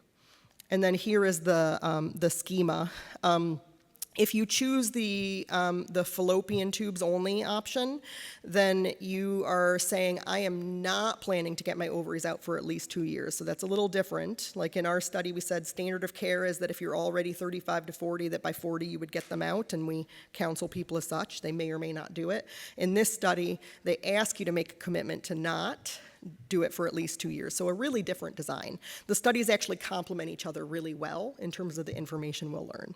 Speaker 2: And then here is the schema. If you choose the fallopian tubes only option, then you are saying, I am not planning to get my ovaries out for at least 2 years. So that's a little different. Like in our study, we said standard of care is that if you're already 35 to 40, that by 40 you would get them out, and we counsel people as such. They may or may not do it. In this study, they ask you to make a commitment to not do it for at least 2 years. So a really different design. The studies actually complement each other really well in terms of the information we'll learn.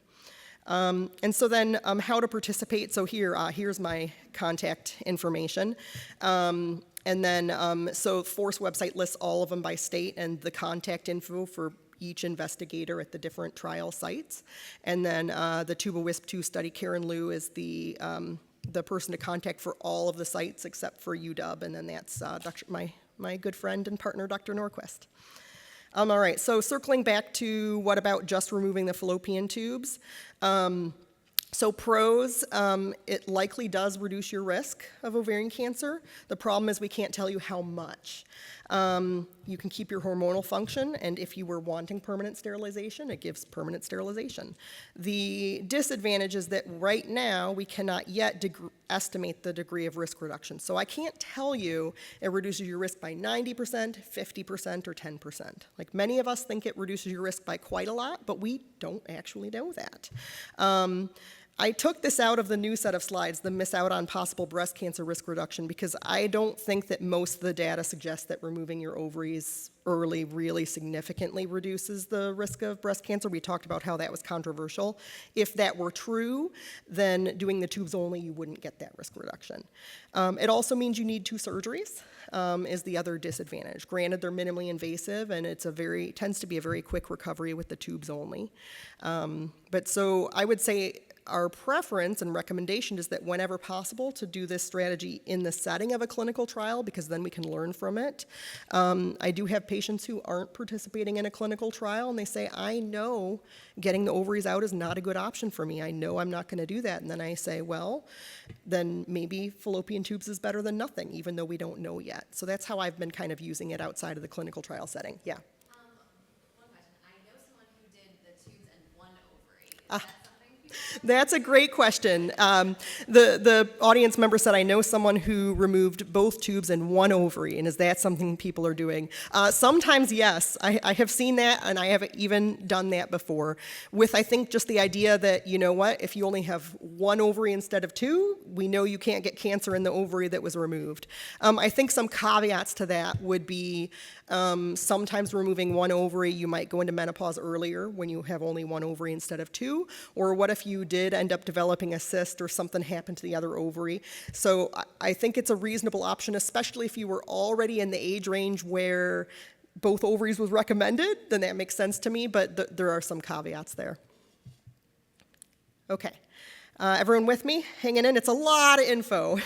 Speaker 2: And so then how to participate. So here's my contact information. And then, so FORCE website lists all of them by state and the contact info for each investigator at the different trial sites. And then the TUBA-WISP-2 study, Karen Liu is the person to contact for all of the sites except for UW, and then that's my good friend and partner, Dr. Norquist. All right, so circling back to what about just removing the fallopian tubes? So pros, it likely does reduce your risk of ovarian cancer. The problem is we can't tell you how much. You can keep your hormonal function, and if you were wanting permanent sterilization, it gives permanent sterilization. The disadvantage is that right now we cannot yet estimate the degree of risk reduction. So I can't tell you it reduces your risk by 90%, 50%, or 10%. Like many of us think it reduces your risk by quite a lot, but we don't actually know that. I took this out of the new set of slides, the miss out on possible breast cancer risk reduction, because I don't think that most of the data suggests that removing your ovaries early really significantly reduces the risk of breast cancer. We talked about how that was controversial. If that were true, then doing the tubes only, you wouldn't get that risk reduction. It also means you need 2 surgeries, is the other disadvantage. Granted, they're minimally invasive, and tends to be a very quick recovery with the tubes only. But so I would say our preference and recommendation is that whenever possible to do this strategy in the setting of a clinical trial, because then we can learn from it. I do have patients who aren't participating in a clinical trial, and they say, I know getting the ovaries out is not a good option for me. I know I'm not going to do that. And then I say, well, then maybe fallopian tubes is better than nothing, even though we don't know yet. So that's how I've been kind of using it outside of the clinical trial setting. Yeah.
Speaker 4: One question. I know someone who did the tubes and 1 ovary. Is that something?
Speaker 2: That's a great question. The audience member said, I know someone who removed both tubes and 1 ovary, and is that something people are doing? Sometimes, yes. I have seen that, and I have even done that before, with, I think, just the idea that, you know what, if you only have 1 ovary instead of 2, we know you can't get cancer in the ovary that was removed. I think some caveats to that would be sometimes removing 1 ovary, you might go into menopause earlier when you have only 1 ovary instead of 2, or what if you did end up developing a cyst or something happened to the other ovary. So I think it's a reasonable option, especially if you were already in the age range where both ovaries was recommended, then that makes sense to me, but there are some caveats there. Okay, everyone with me? Hanging in? It's a lot of info.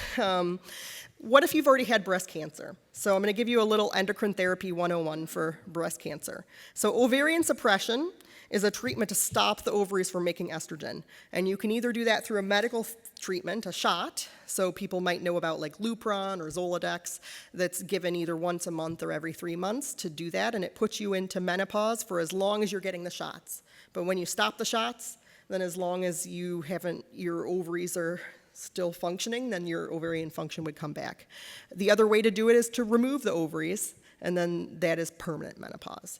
Speaker 2: What if you've already had breast cancer? So I'm going to give you a little endocrine therapy 101 for breast cancer. So ovarian suppression is a treatment to stop the ovaries from making estrogen. And you can either do that through a medical treatment, a shot, so people might know about like Lupron or Zoladex, that's given either once a month or every 3 months to do that, and it puts you into menopause for as long as you're getting the shots. But when you stop the shots, then as long as your ovaries are still functioning, then your ovarian function would come back. The other way to do it is to remove the ovaries, and then that is permanent menopause.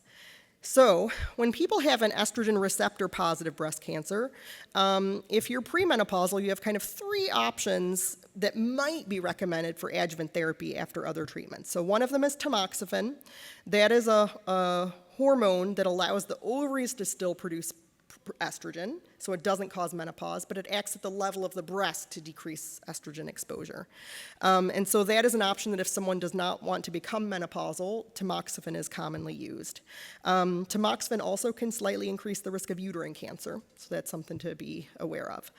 Speaker 2: So when people have an estrogen receptor positive breast cancer, if you're premenopausal, you have kind of 3 options that might be recommended for adjuvant therapy after other treatments. So one of them is tamoxifen. That is a hormone that allows the ovaries to still produce estrogen, so it doesn't cause menopause, but it acts at the level of the breast to decrease estrogen exposure. And so that is an option that if someone does not want to become menopausal, tamoxifen is commonly used. Tamoxifen also can slightly increase the risk of uterine cancer, so that's something to be aware of.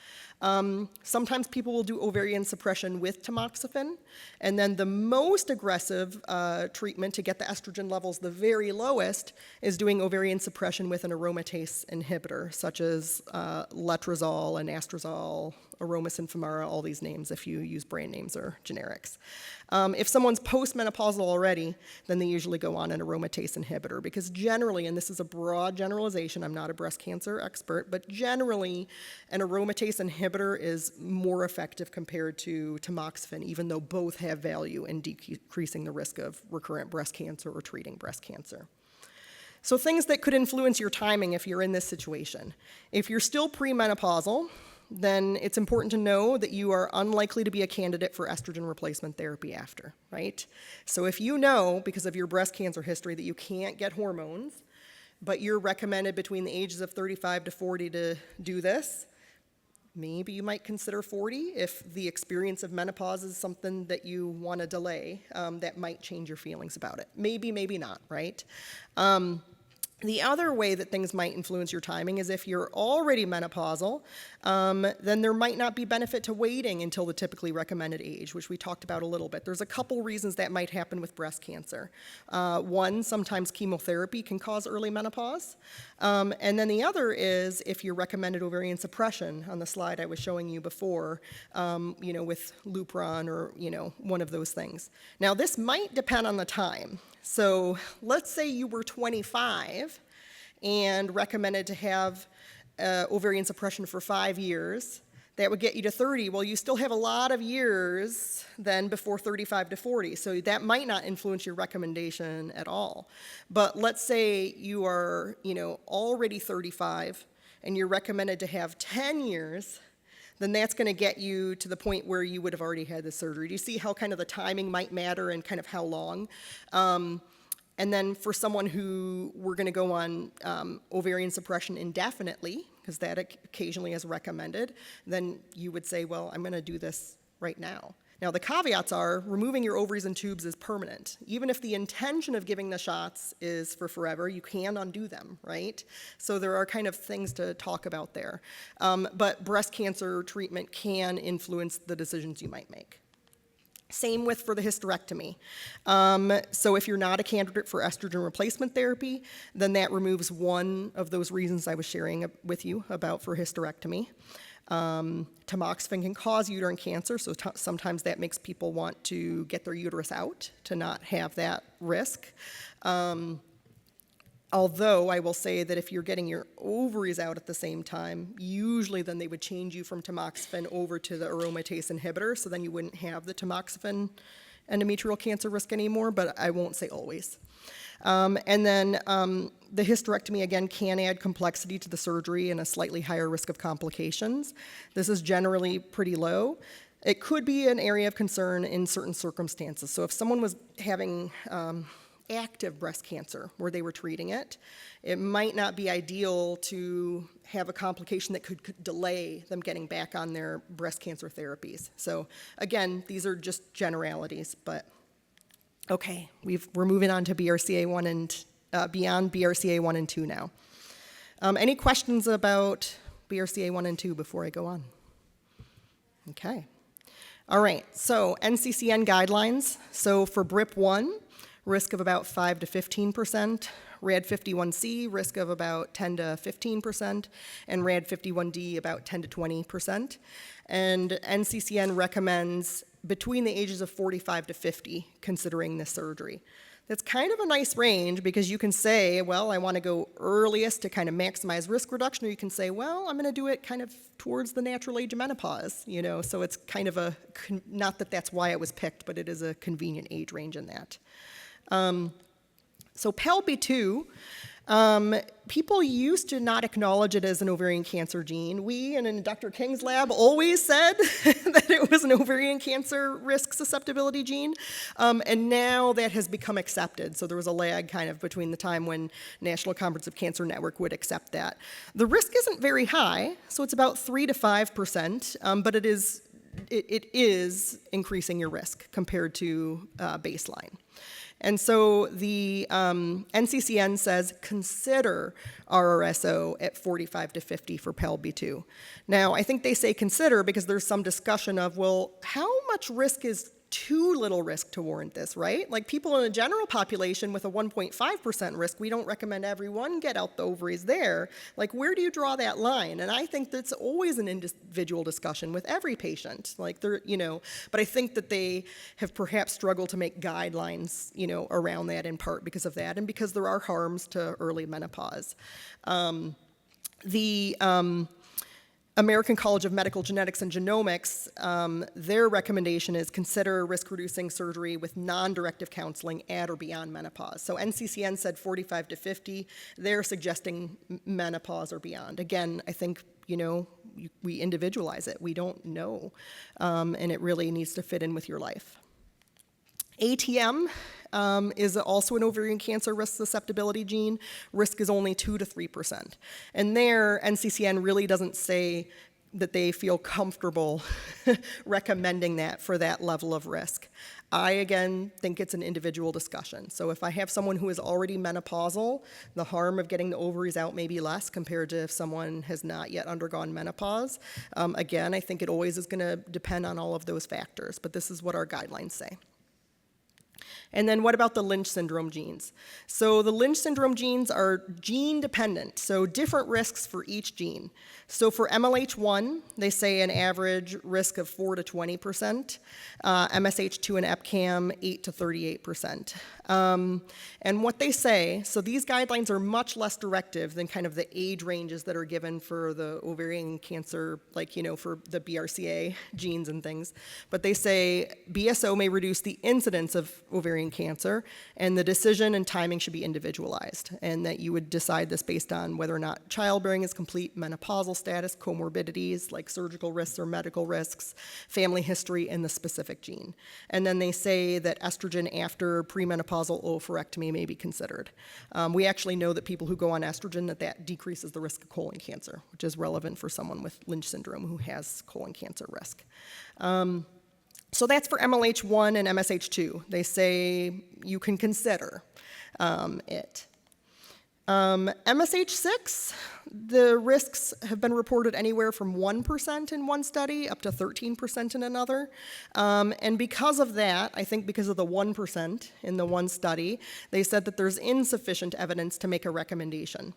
Speaker 2: Sometimes people will do ovarian suppression with tamoxifen, and then the most aggressive treatment to get the estrogen levels the very lowest is doing ovarian suppression with an aromatase inhibitor, such as letrozole and anastrozole, Aromasin, Femara, all these names if you use brand names or generics. If someone's postmenopausal already, then they usually go on an aromatase inhibitor, because generally, and this is a broad generalization, I'm not a breast cancer expert, but generally an aromatase inhibitor is more effective compared to tamoxifen, even though both have value in decreasing the risk of recurrent breast cancer or treating breast cancer. So things that could influence your timing if you're in this situation. If you're still premenopausal, then it's important to know that you are unlikely to be a candidate for estrogen replacement therapy after, right? So if you know, because of your breast cancer history, that you can't get hormones, but you're recommended between the ages of 35 to 40 to do this, Maybe you might consider 40 if the experience of menopause is something that you want to delay. That might change your feelings about it. Maybe, maybe not, right? The other way that things might influence your timing is if you're already menopausal, then there might not be benefit to waiting until the typically recommended age, which we talked about a little bit. There's a couple reasons that might happen with breast cancer. One, sometimes chemotherapy can cause early menopause. And then the other is if you're recommended ovarian suppression on the slide I was showing you before, with Lupron or, one of those things. Now, this might depend on the time. So let's say you were 25 and recommended to have ovarian suppression for 5 years. That would get you to 30. Well, you still have a lot of years then before 35 to 40, so that might not influence your recommendation at all. But let's say you are, already 35 and you're recommended to have 10 years, then that's going to get you to the point where you would have already had the surgery. Do you see how kind of the timing might matter and kind of how long? And then for someone who we're going to go on ovarian suppression indefinitely, because that occasionally is recommended, then you would say, well, I'm going to do this right now. Now, the caveats are removing your ovaries and tubes is permanent. Even if the intention of giving the shots is for forever, you can undo them, right? So there are kind of things to talk about there. But breast cancer treatment can influence the decisions you might make. Same for the hysterectomy. So if you're not a candidate for estrogen replacement therapy, then that removes one of those reasons I was sharing with you about for hysterectomy. Tamoxifen can cause uterine cancer, so sometimes that makes people want to get their uterus out to not have that risk. Although I will say that if you're getting your ovaries out at the same time, usually then they would change you from tamoxifen over to the aromatase inhibitor, so then you wouldn't have the tamoxifen endometrial cancer risk anymore, but I won't say always. And then the hysterectomy, again, can add complexity to the surgery and a slightly higher risk of complications. This is generally pretty low. It could be an area of concern in certain circumstances. So if someone was having active breast cancer where they were treating it, it might not be ideal to have a complication that could delay them getting back on their breast cancer therapies. So again, these are just generalities, but okay, we're moving on to BRCA1 and beyond BRCA1 and 2 now. Any questions about BRCA1 and 2 before I go on? Okay. All right, so NCCN guidelines. So for BRIP1, risk of about 5 to 15%, RAD51C, risk of about 10 to 15%, and RAD51D, about 10 to 20%. And NCCN recommends between the ages of 45 to 50, considering this surgery. That's kind of a nice range because you can say, well, I want to go earliest to kind of maximize risk reduction, or you can say, well, I'm going to do it kind of towards the natural age of menopause, so it's kind of not that that's why it was picked, but it is a convenient age range in that. So PALB2, people used to not acknowledge it as an ovarian cancer gene. We, and in Dr. King's lab, always said that it was an ovarian cancer risk susceptibility gene, and now that has become accepted. So there was a lag kind of between the time when National Comprehensive Cancer Network would accept that. The risk isn't very high, so it's about 3 to 5%, but it is increasing your risk compared to baseline. And so the NCCN says consider RRSO at 45 to 50 for PALB2. Now, I think they say consider because there's some discussion of, well, how much risk is too little risk to warrant this, right? Like people in a general population with a 1.5% risk, we don't recommend everyone get out the ovaries there. Like, where do you draw that line? And I think that's always an individual discussion with every patient. Like, but I think that they have perhaps struggled to make guidelines, around that in part because of that and because there are harms to early menopause. American College of Medical Genetics and Genomics, their recommendation is consider risk-reducing surgery with non-directive counseling at or beyond menopause. So NCCN said 45 to 50. They're suggesting menopause or beyond. Again, I think, we individualize it. We don't know, and it really needs to fit in with your life. ATM is also an ovarian cancer risk susceptibility gene. Risk is only 2 to 3%. And there, NCCN really doesn't say that they feel comfortable recommending that for that level of risk. I, again, think it's an individual discussion. So if I have someone who is already menopausal, the harm of getting the ovaries out may be less compared to if someone has not yet undergone menopause. Again, I think it always is going to depend on all of those factors, but this is what our guidelines say. And then what about the Lynch syndrome genes? So the Lynch syndrome genes are gene dependent, so different risks for each gene. So for MLH1, they say an average risk of 4 to 20%, MSH2 and EpCAM 8 to 38%. And what they say, so these guidelines are much less directive than kind of the age ranges that are given for the ovarian cancer, like, for the BRCA genes and things. But they say BSO may reduce the incidence of ovarian cancer, and the decision and timing should be individualized, and that you would decide this based on whether or not childbearing is complete, menopausal status, comorbidities like surgical risks or medical risks, family history, and the specific gene. And then they say that estrogen after premenopausal oophorectomy may be considered. We actually know that people who go on estrogen, that decreases the risk of colon cancer, which is relevant for someone with Lynch syndrome who has colon cancer risk. So that's for MLH1 and MSH2. They say you can consider it. MSH6, the risks have been reported anywhere from 1% in one study up to 13% in another. And because of that, I think because of the 1% in the one study, they said that there's insufficient evidence to make a recommendation.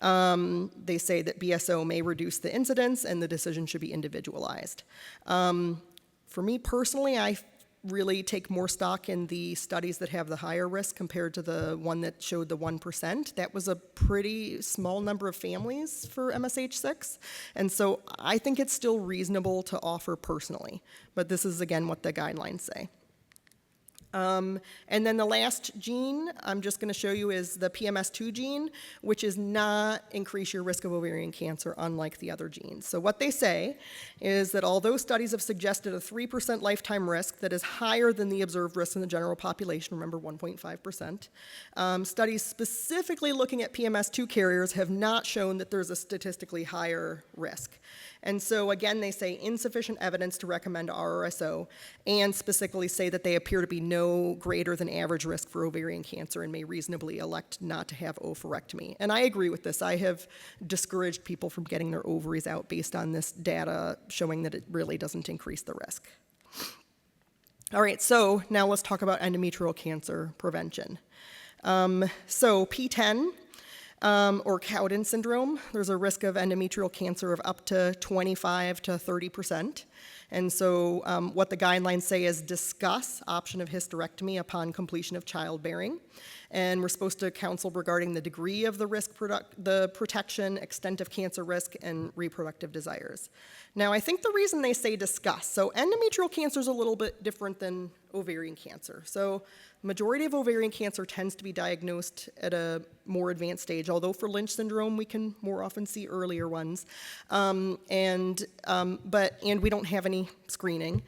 Speaker 2: They say that BSO may reduce the incidence and the decision should be individualized. For me personally, I really take more stock in the studies that have the higher risk compared to the one that showed the 1%. That was a pretty small number of families for MSH6, and so I think it's still reasonable to offer personally, but this is again what the guidelines say. And then the last gene I'm just going to show you is the PMS2 gene, which does not increase your risk of ovarian cancer, unlike the other genes. So what they say is that although studies have suggested a 3% lifetime risk that is higher than the observed risk in the general population, remember 1.5%, studies specifically looking at PMS2 carriers have not shown that there's a statistically higher risk. And so again, they say insufficient evidence to recommend RRSO, and specifically say that they appear to be no greater than average risk for ovarian cancer and may reasonably elect not to have oophorectomy. And I agree with this. I have discouraged people from getting their ovaries out based on this data showing that it really doesn't increase the risk. All right, so now let's talk about endometrial cancer prevention. So P10, or Cowden syndrome, there's a risk of endometrial cancer of up to 25 to 30%. And so what the guidelines say is discuss option of hysterectomy upon completion of childbearing. And we're supposed to counsel regarding the degree of the risk, the protection, extent of cancer risk, and reproductive desires. Now, I think the reason they say discuss, so endometrial cancer is a little bit different than ovarian cancer. So majority of ovarian cancer tends to be diagnosed at a more advanced stage, although for Lynch syndrome we can more often see earlier ones. And we don't have any screening.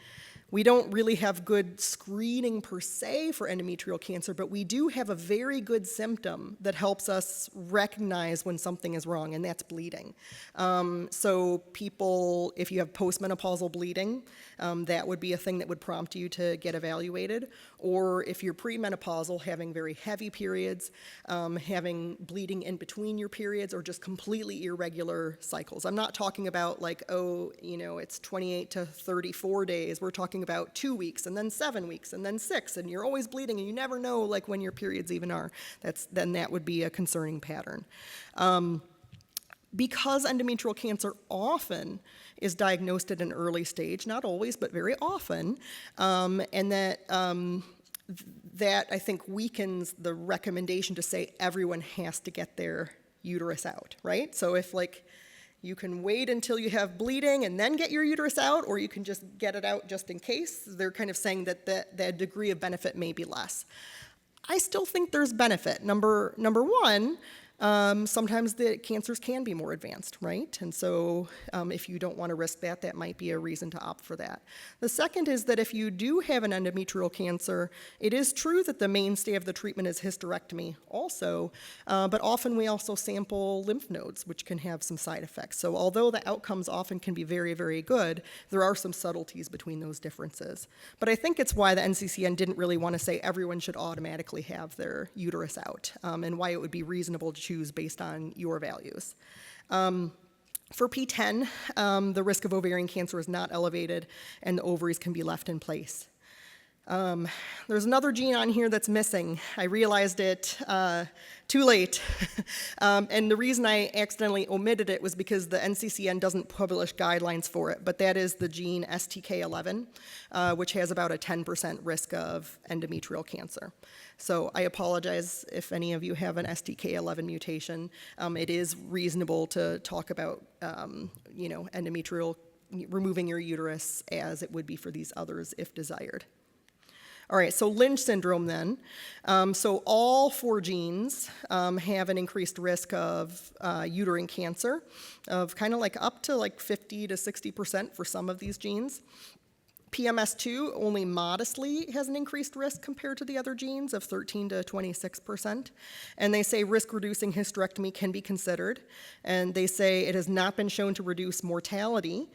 Speaker 2: We don't really have good screening per se for endometrial cancer, but we do have a very good symptom that helps us recognize when something is wrong, and that's bleeding. So people, if you have postmenopausal bleeding, that would be a thing that would prompt you to get evaluated. Or if you're premenopausal, having very heavy periods, having bleeding in between your periods, or just completely irregular cycles. I'm not talking about like, oh, it's 28 to 34 days. We're talking about 2 weeks, and then 7 weeks, and then 6, and you're always bleeding, and you never know like when your periods even are. Then that would be a concerning pattern. Because endometrial cancer often is diagnosed at an early stage, not always, but very often, and that I think weakens the recommendation to say everyone has to get their uterus out, right? So if you can wait until you have bleeding and then get your uterus out, or you can just get it out just in case, they're kind of saying that the degree of benefit may be less. I still think there's benefit. Number one, sometimes the cancers can be more advanced, right? And so if you don't want to risk that, that might be a reason to opt for that. The second is that if you do have an endometrial cancer, it is true that the mainstay of the treatment is hysterectomy also, but often we also sample lymph nodes, which can have some side effects. So although the outcomes often can be very, very good, there are some subtleties between those differences. But I think it's why the NCCN didn't really want to say everyone should automatically have their uterus out, and why it would be reasonable to choose based on your values. For P10, the risk of ovarian cancer is not elevated, and the ovaries can be left in place. There's another gene on here that's missing. I realized it too late. And the reason I accidentally omitted it was because the NCCN doesn't publish guidelines for it, but that is the gene STK11, which has about a 10% risk of endometrial cancer. So I apologize if any of you have an STK11 mutation. It is reasonable to talk about, endometrial, removing your uterus as it would be for these others if desired. All right, so Lynch syndrome then. So all 4 genes have an increased risk of uterine cancer of kind of like up to like 50 to 60% for some of these genes. PMS2 only modestly has an increased risk compared to the other genes of 13 to 26%. And they say risk-reducing hysterectomy can be considered. And they say it has not been shown to reduce mortality,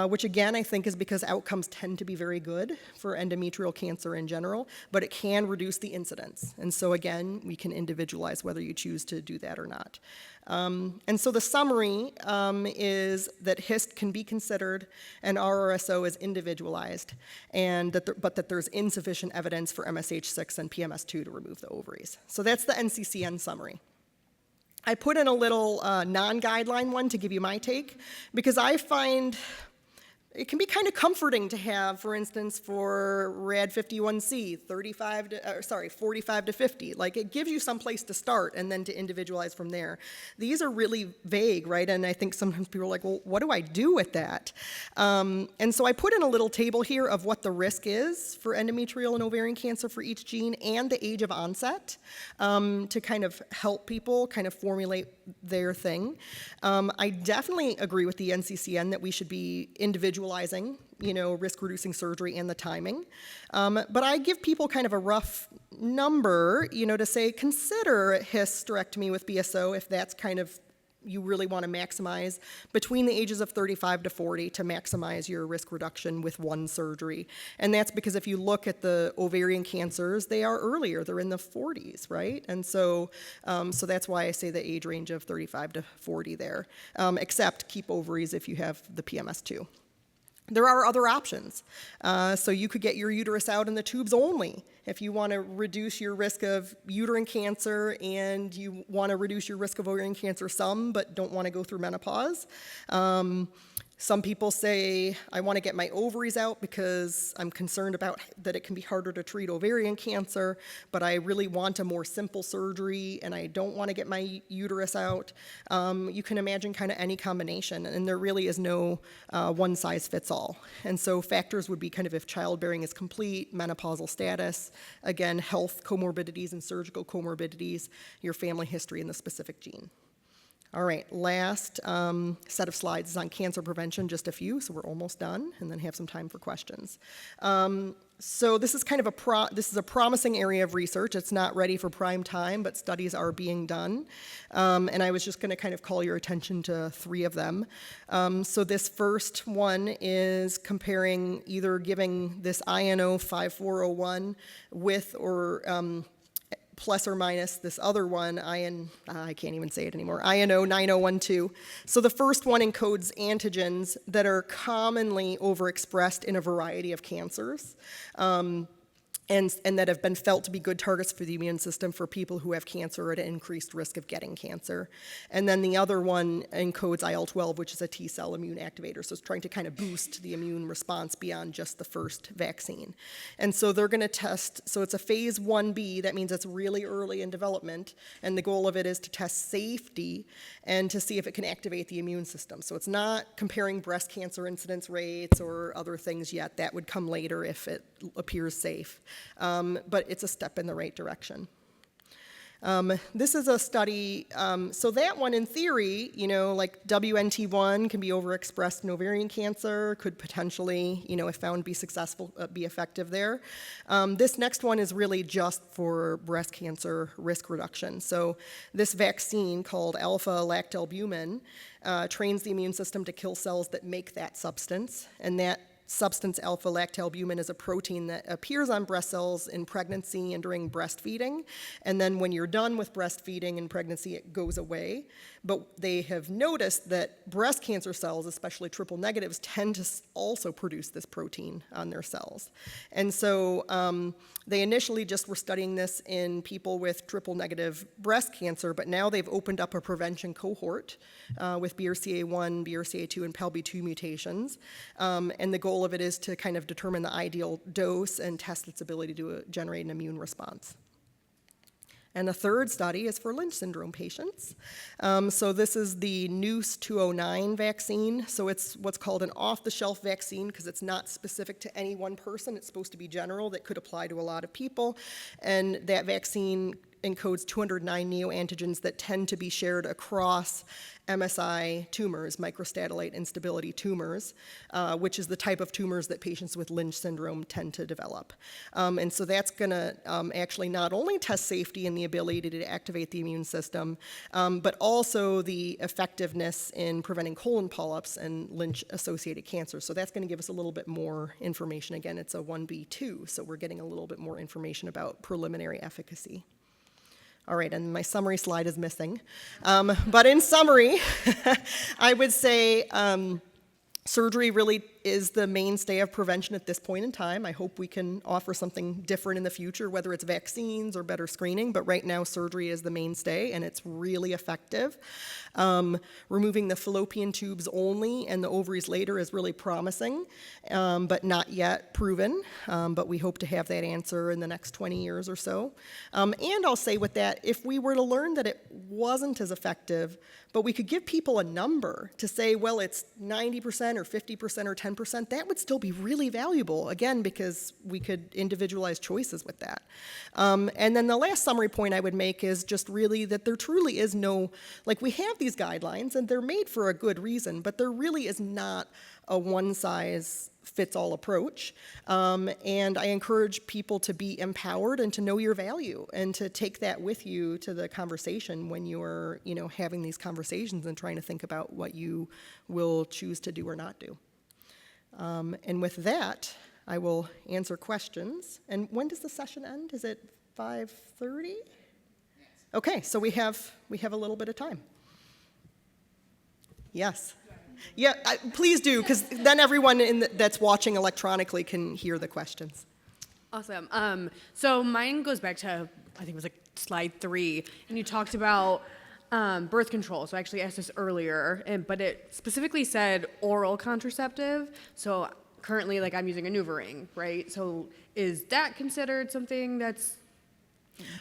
Speaker 2: which again I think is because outcomes tend to be very good for endometrial cancer in general, but it can reduce the incidence. And so again, we can individualize whether you choose to do that or not. And so the summary is that HIST can be considered and RRSO is individualized, and but that there's insufficient evidence for MSH6 and PMS2 to remove the ovaries. So that's the NCCN summary. I put in a little non-guideline one to give you my take, because I find it can be kind of comforting to have, for instance, for RAD51C, 45 to 50. Like, it gives you some place to start and then to individualize from there. These are really vague, right? And I think sometimes people are like, well, what do I do with that? And so I put in a little table here of what the risk is for endometrial and ovarian cancer for each gene and the age of onset to kind of help people kind of formulate their thing. I definitely agree with the NCCN that we should be individualizing, risk-reducing surgery and the timing. But I give people kind of a rough number, to say consider hysterectomy with BSO if that's kind of you really want to maximize between the ages of 35 to 40 to maximize your risk reduction with one surgery. And that's because if you look at the ovarian cancers, they are earlier, they're in the 40s, right? And so that's why I say the age range of 35 to 40 there, except keep ovaries if you have the PMS2. There are other options. So you could get your uterus out in the tubes only if you want to reduce your risk of uterine cancer and you want to reduce your risk of ovarian cancer some, but don't want to go through menopause. Some people say, I want to get my ovaries out because I'm concerned about that it can be harder to treat ovarian cancer, but I really want a more simple surgery and I don't want to get my uterus out. You can imagine kind of any combination, and there really is no one size fits all. And so factors would be kind of if childbearing is complete, menopausal status, again, health comorbidities and surgical comorbidities, your family history and the specific gene. All right, last set of slides is on cancer prevention, just a few, so we're almost done, and then have some time for questions. So this is kind of a promising area of research. It's not ready for prime time, but studies are being done. And I was just going to kind of call your attention to 3 of them. So this first one is comparing either giving this INO 5401 with or plus or minus this other one, I can't even say it anymore, INO 9012. So the first one encodes antigens that are commonly overexpressed in a variety of cancers. And that have been felt to be good targets for the immune system for people who have cancer or at an increased risk of getting cancer. And then the other one encodes IL-12, which is a T-cell immune activator. So it's trying to kind of boost the immune response beyond just the first vaccine. And so they're going to test, so it's a phase 1B, that means it's really early in development, and the goal of it is to test safety and to see if it can activate the immune system. So it's not comparing breast cancer incidence rates or other things yet. That would come later if it appears safe. But it's a step in the right direction. This is a study, so that one in theory, like WNT1 can be overexpressed in ovarian cancer, could potentially, if found, be successful, be effective there. This next one is really just for breast cancer risk reduction. So this vaccine called alpha-lactalbumin trains the immune system to kill cells that make that substance, and that substance alpha-lactalbumin is a protein that appears on breast cells in pregnancy and during breastfeeding, and then when you're done with breastfeeding and pregnancy, it goes away. But they have noticed that breast cancer cells, especially triple negatives, tend to also produce this protein on their cells. And so they initially just were studying this in people with triple negative breast cancer, but now they've opened up a prevention cohort with BRCA1, BRCA2, and PALB2 mutations. And the goal of it is to kind of determine the ideal dose and test its ability to generate an immune response. And the third study is for Lynch syndrome patients. So this is the NOOS 209 vaccine. So it's what's called an off-the-shelf vaccine because it's not specific to any one person. It's supposed to be general that could apply to a lot of people. And that vaccine encodes 209 neoantigens that tend to be shared across MSI tumors, microsatellite instability tumors, which is the type of tumors that patients with Lynch syndrome tend to develop. And so that's going to actually not only test safety and the ability to activate the immune system, but also the effectiveness in preventing colon polyps and Lynch-associated cancer. So that's going to give us a little bit more information. Again, it's a 1B2, so we're getting a little bit more information about preliminary efficacy. All right, and my summary slide is missing. But in summary, I would say surgery really is the mainstay of prevention at this point in time. I hope we can offer something different in the future, whether it's vaccines or better screening, but right now surgery is the mainstay, and it's really effective. Removing the fallopian tubes only and the ovaries later is really promising, but not yet proven, but we hope to have that answer in the next 20 years or so. And I'll say with that, if we were to learn that it wasn't as effective, but we could give people a number to say, well, it's 90% or 50% or 10%, that would still be really valuable, again, because we could individualize choices with that. And then the last summary point I would make is just really that there truly is no, like we have these guidelines and they're made for a good reason, but there really is not a one-size-fits-all approach. And I encourage people to be empowered and to know your value and to take that with you to the conversation when you're, having these conversations and trying to think about what you will choose to do or not do. And with that, I will answer questions. And when does the session end? Is it 5:30? Okay, so we have a little bit of time. Yes. Yeah, please do, because then everyone that's watching electronically can hear the questions.
Speaker 5: Awesome. So mine goes back to, I think it was like slide 3, and you talked about birth control. So I actually asked this earlier, but it specifically said oral contraceptive. So currently, like, I'm using a NuvaRing, right? So is that considered something that's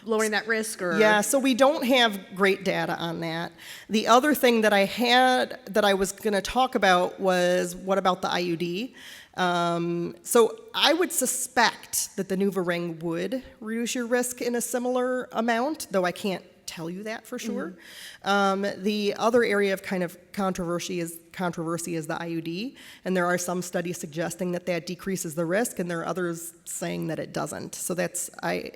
Speaker 5: lowering that risk? Or
Speaker 2: Yeah, so we don't have great data on that. The other thing that I had that I was going to talk about was, what about the IUD? So I would suspect that the NuvaRing would reduce your risk in a similar amount, though I can't tell you that for sure. The other area of kind of controversy is the IUD, and there are some studies suggesting that decreases the risk, and there are others saying that it doesn't. So that's, I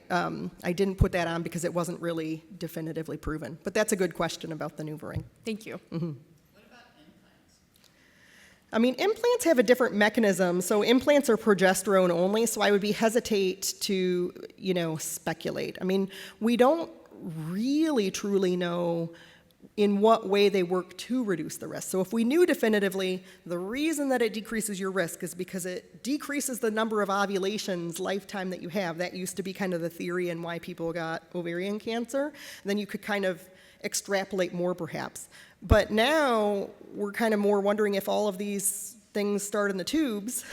Speaker 2: didn't put that on because it wasn't really definitively proven. But that's a good question about the NuvaRing.
Speaker 5: Thank you.
Speaker 1: What about implants?
Speaker 2: I mean, implants have a different mechanism. So implants are progesterone only, so I would be hesitate to, speculate. I mean, we don't really truly know in what way they work to reduce the risk. So if we knew definitively the reason that it decreases your risk is because it decreases the number of ovulations lifetime that you have, that used to be kind of the theory and why people got ovarian cancer, then you could kind of extrapolate more perhaps. But now we're kind of more wondering if all of these things start in the tubes,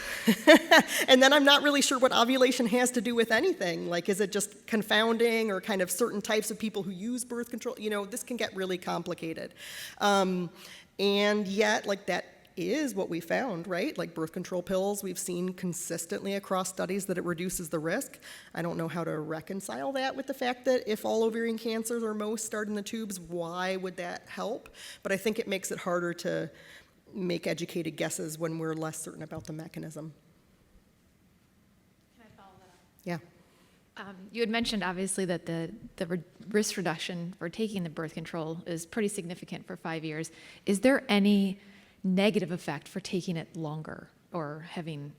Speaker 2: and then I'm not really sure what ovulation has to do with anything. Like, is it just confounding or kind of certain types of people who use birth control? This can get really complicated. And yet, like, that is what we found, right? Like birth control pills, we've seen consistently across studies that it reduces the risk. I don't know how to reconcile that with the fact that if all ovarian cancers or most start in the tubes, why would that help? But I think it makes it harder to make educated guesses when we're less certain about the mechanism.
Speaker 6: Can I follow that up?
Speaker 2: Yeah.
Speaker 6: You had mentioned, obviously, that the risk reduction for taking the birth control is pretty significant for 5 years. Is there any negative effect for taking it longer or having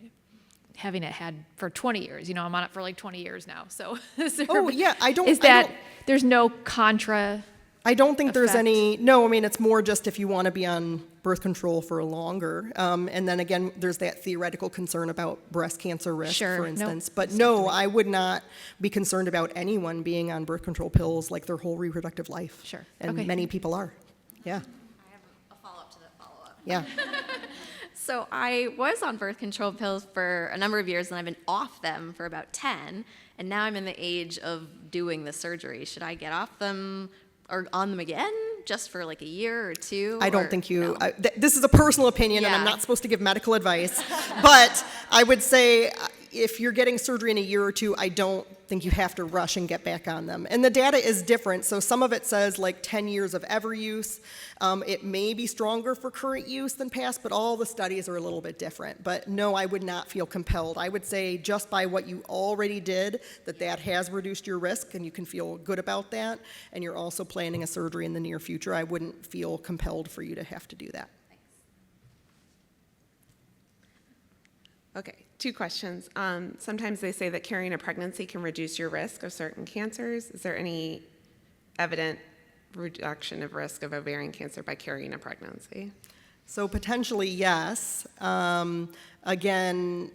Speaker 6: it had for 20 years? You know, I'm on it for like 20 years now. So
Speaker 2: Oh, yeah,
Speaker 6: there's no contra?
Speaker 2: I don't think there's
Speaker 6: effect?
Speaker 2: any, no, I mean, it's more just if you want to be on birth control for longer. And then again, there's that theoretical concern about breast cancer risk,
Speaker 6: Sure,
Speaker 2: for
Speaker 6: nope,
Speaker 2: instance. But no, I would not be concerned about anyone being on birth control pills like their whole reproductive life.
Speaker 6: Sure,
Speaker 2: And
Speaker 6: okay.
Speaker 2: many people are. Yeah,
Speaker 4: I have a follow-up to that follow-up.
Speaker 2: yeah.
Speaker 4: So I was on birth control pills for a number of years, and I've been off them for about 10, and now I'm in the age of doing the surgery. Should I get off them or on them again just for like a year or two?
Speaker 2: I don't
Speaker 4: or
Speaker 2: think you,
Speaker 4: no?
Speaker 2: this is a personal opinion, and I'm
Speaker 4: Yeah.
Speaker 2: not supposed to give medical advice, but I would say if you're getting surgery in a year or two, I don't think you have to rush and get back on them. And the data is different, so some of it says like 10 years of ever use. It may be stronger for current use than past, but all the studies are a little bit different. But no, I would not feel compelled. I would say just by what you already did, that has reduced your risk, and you can feel good about that, and you're also planning a surgery in the near future, I wouldn't feel compelled for you to have to do that.
Speaker 7: Okay, 2 questions. Sometimes they say that carrying a pregnancy can reduce your risk of certain cancers. Is there any evident reduction of risk of ovarian cancer by carrying a pregnancy?
Speaker 2: So potentially, yes. Again,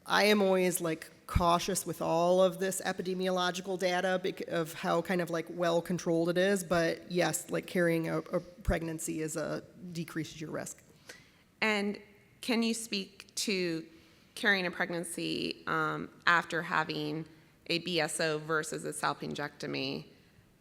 Speaker 2: I am always like cautious with all of this epidemiological data of how kind of like well controlled it is. But yes, like carrying a pregnancy decreases your risk.
Speaker 7: And can you speak to carrying a pregnancy after having a BSO versus a salpingectomy,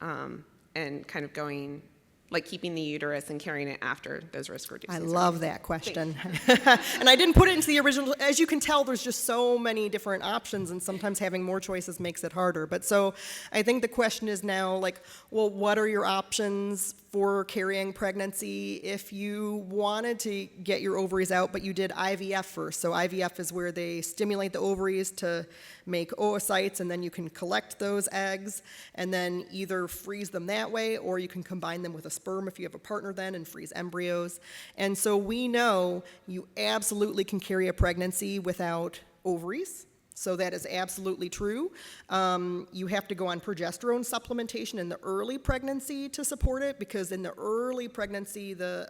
Speaker 7: and kind of going, like keeping the uterus and carrying it after those risk reducing
Speaker 2: I
Speaker 7: surgeries?
Speaker 2: love that question. And I didn't put it into the original. As you can tell, there's just so many different options, and sometimes having more choices makes it harder. But so I think the question is now like, well, what are your options for carrying pregnancy if you wanted to get your ovaries out, but you did IVF first? So IVF is where they stimulate the ovaries to make oocytes, and then you can collect those eggs and then either freeze them that way, or you can combine them with a sperm if you have a partner then and freeze embryos. And so we know you absolutely can carry a pregnancy without ovaries. So that is absolutely true. You have to go on progesterone supplementation in the early pregnancy to support it, because in the early pregnancy, the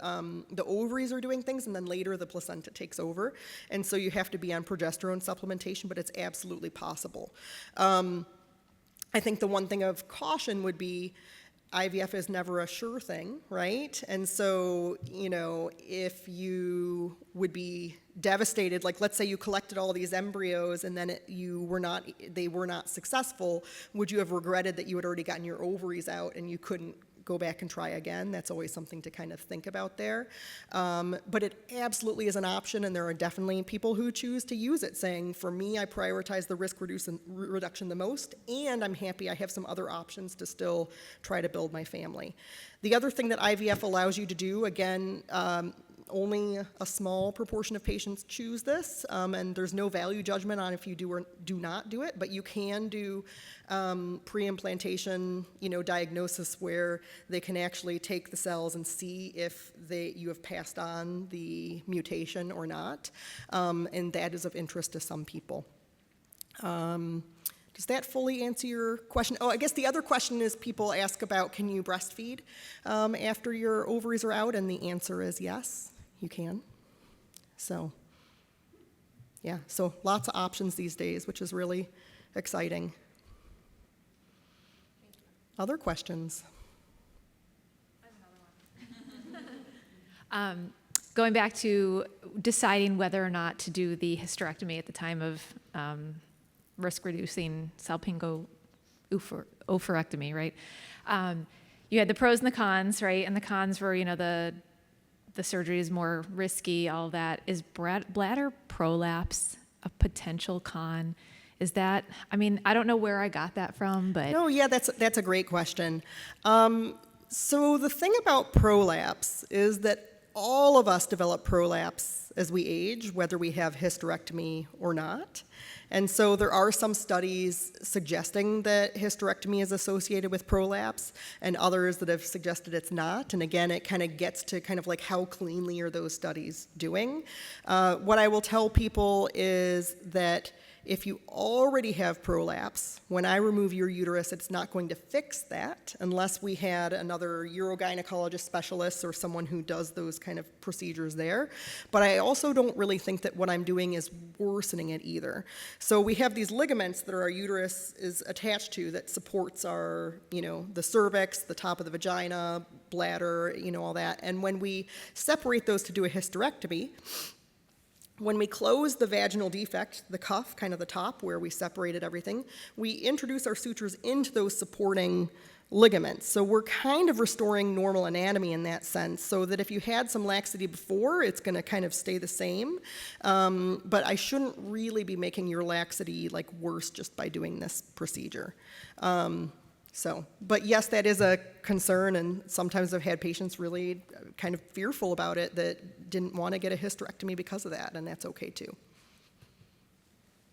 Speaker 2: ovaries are doing things, and then later the placenta takes over. And so you have to be on progesterone supplementation, but it's absolutely possible. I think the one thing of caution would be IVF is never a sure thing, right? And so, you know, if you would be devastated, like let's say you collected all these embryos and then they were not successful, would you have regretted that you had already gotten your ovaries out and you couldn't go back and try again? That's always something to kind of think about there. But it absolutely is an option, and there are definitely people who choose to use it, saying, for me, I prioritize the risk reduction the most, and I'm happy I have some other options to still try to build my family. The other thing that IVF allows you to do, again, only a small proportion of patients choose this, and there's no value judgment on if you do or do not do it, but you can do pre-implantation, diagnosis where they can actually take the cells and see if you have passed on the mutation or not, and that is of interest to some people. Does that fully answer your question? Oh, I guess the other question is people ask about, can you breastfeed after your ovaries are out? And the answer is yes, you can. So, yeah, so lots of options these days, which is really exciting. Other questions?
Speaker 6: Going back to deciding whether or not to do the hysterectomy at the time of risk-reducing salpingo-oophorectomy, right? You had the pros and the cons, right? And the cons were, the the surgery is more risky, all that. Is bladder prolapse a potential con? Is that, I mean, I don't know where I got that from, but
Speaker 2: No, yeah, that's a great question. So the thing about prolapse is that all of us develop prolapse as we age, whether we have hysterectomy or not. And so there are some studies suggesting that hysterectomy is associated with prolapse, and others that have suggested it's not. And again, it kind of gets to kind of like how cleanly are those studies doing. What I will tell people is that if you already have prolapse, when I remove your uterus, it's not going to fix that unless we had another urogynecologist specialist or someone who does those kind of procedures there. But I also don't really think that what I'm doing is worsening it either. So we have these ligaments that our uterus is attached to that supports our, the cervix, the top of the vagina, bladder, all that. And when we separate those to do a hysterectomy, when we close the vaginal defect, the cuff, kind of the top where we separated everything, we introduce our sutures into those supporting ligaments. So we're kind of restoring normal anatomy in that sense, so that if you had some laxity before, it's going to kind of stay the same. But I shouldn't really be making your laxity like worse just by doing this procedure. But yes, that is a concern, and sometimes I've had patients really kind of fearful about it that didn't want to get a hysterectomy because of that, and that's okay too.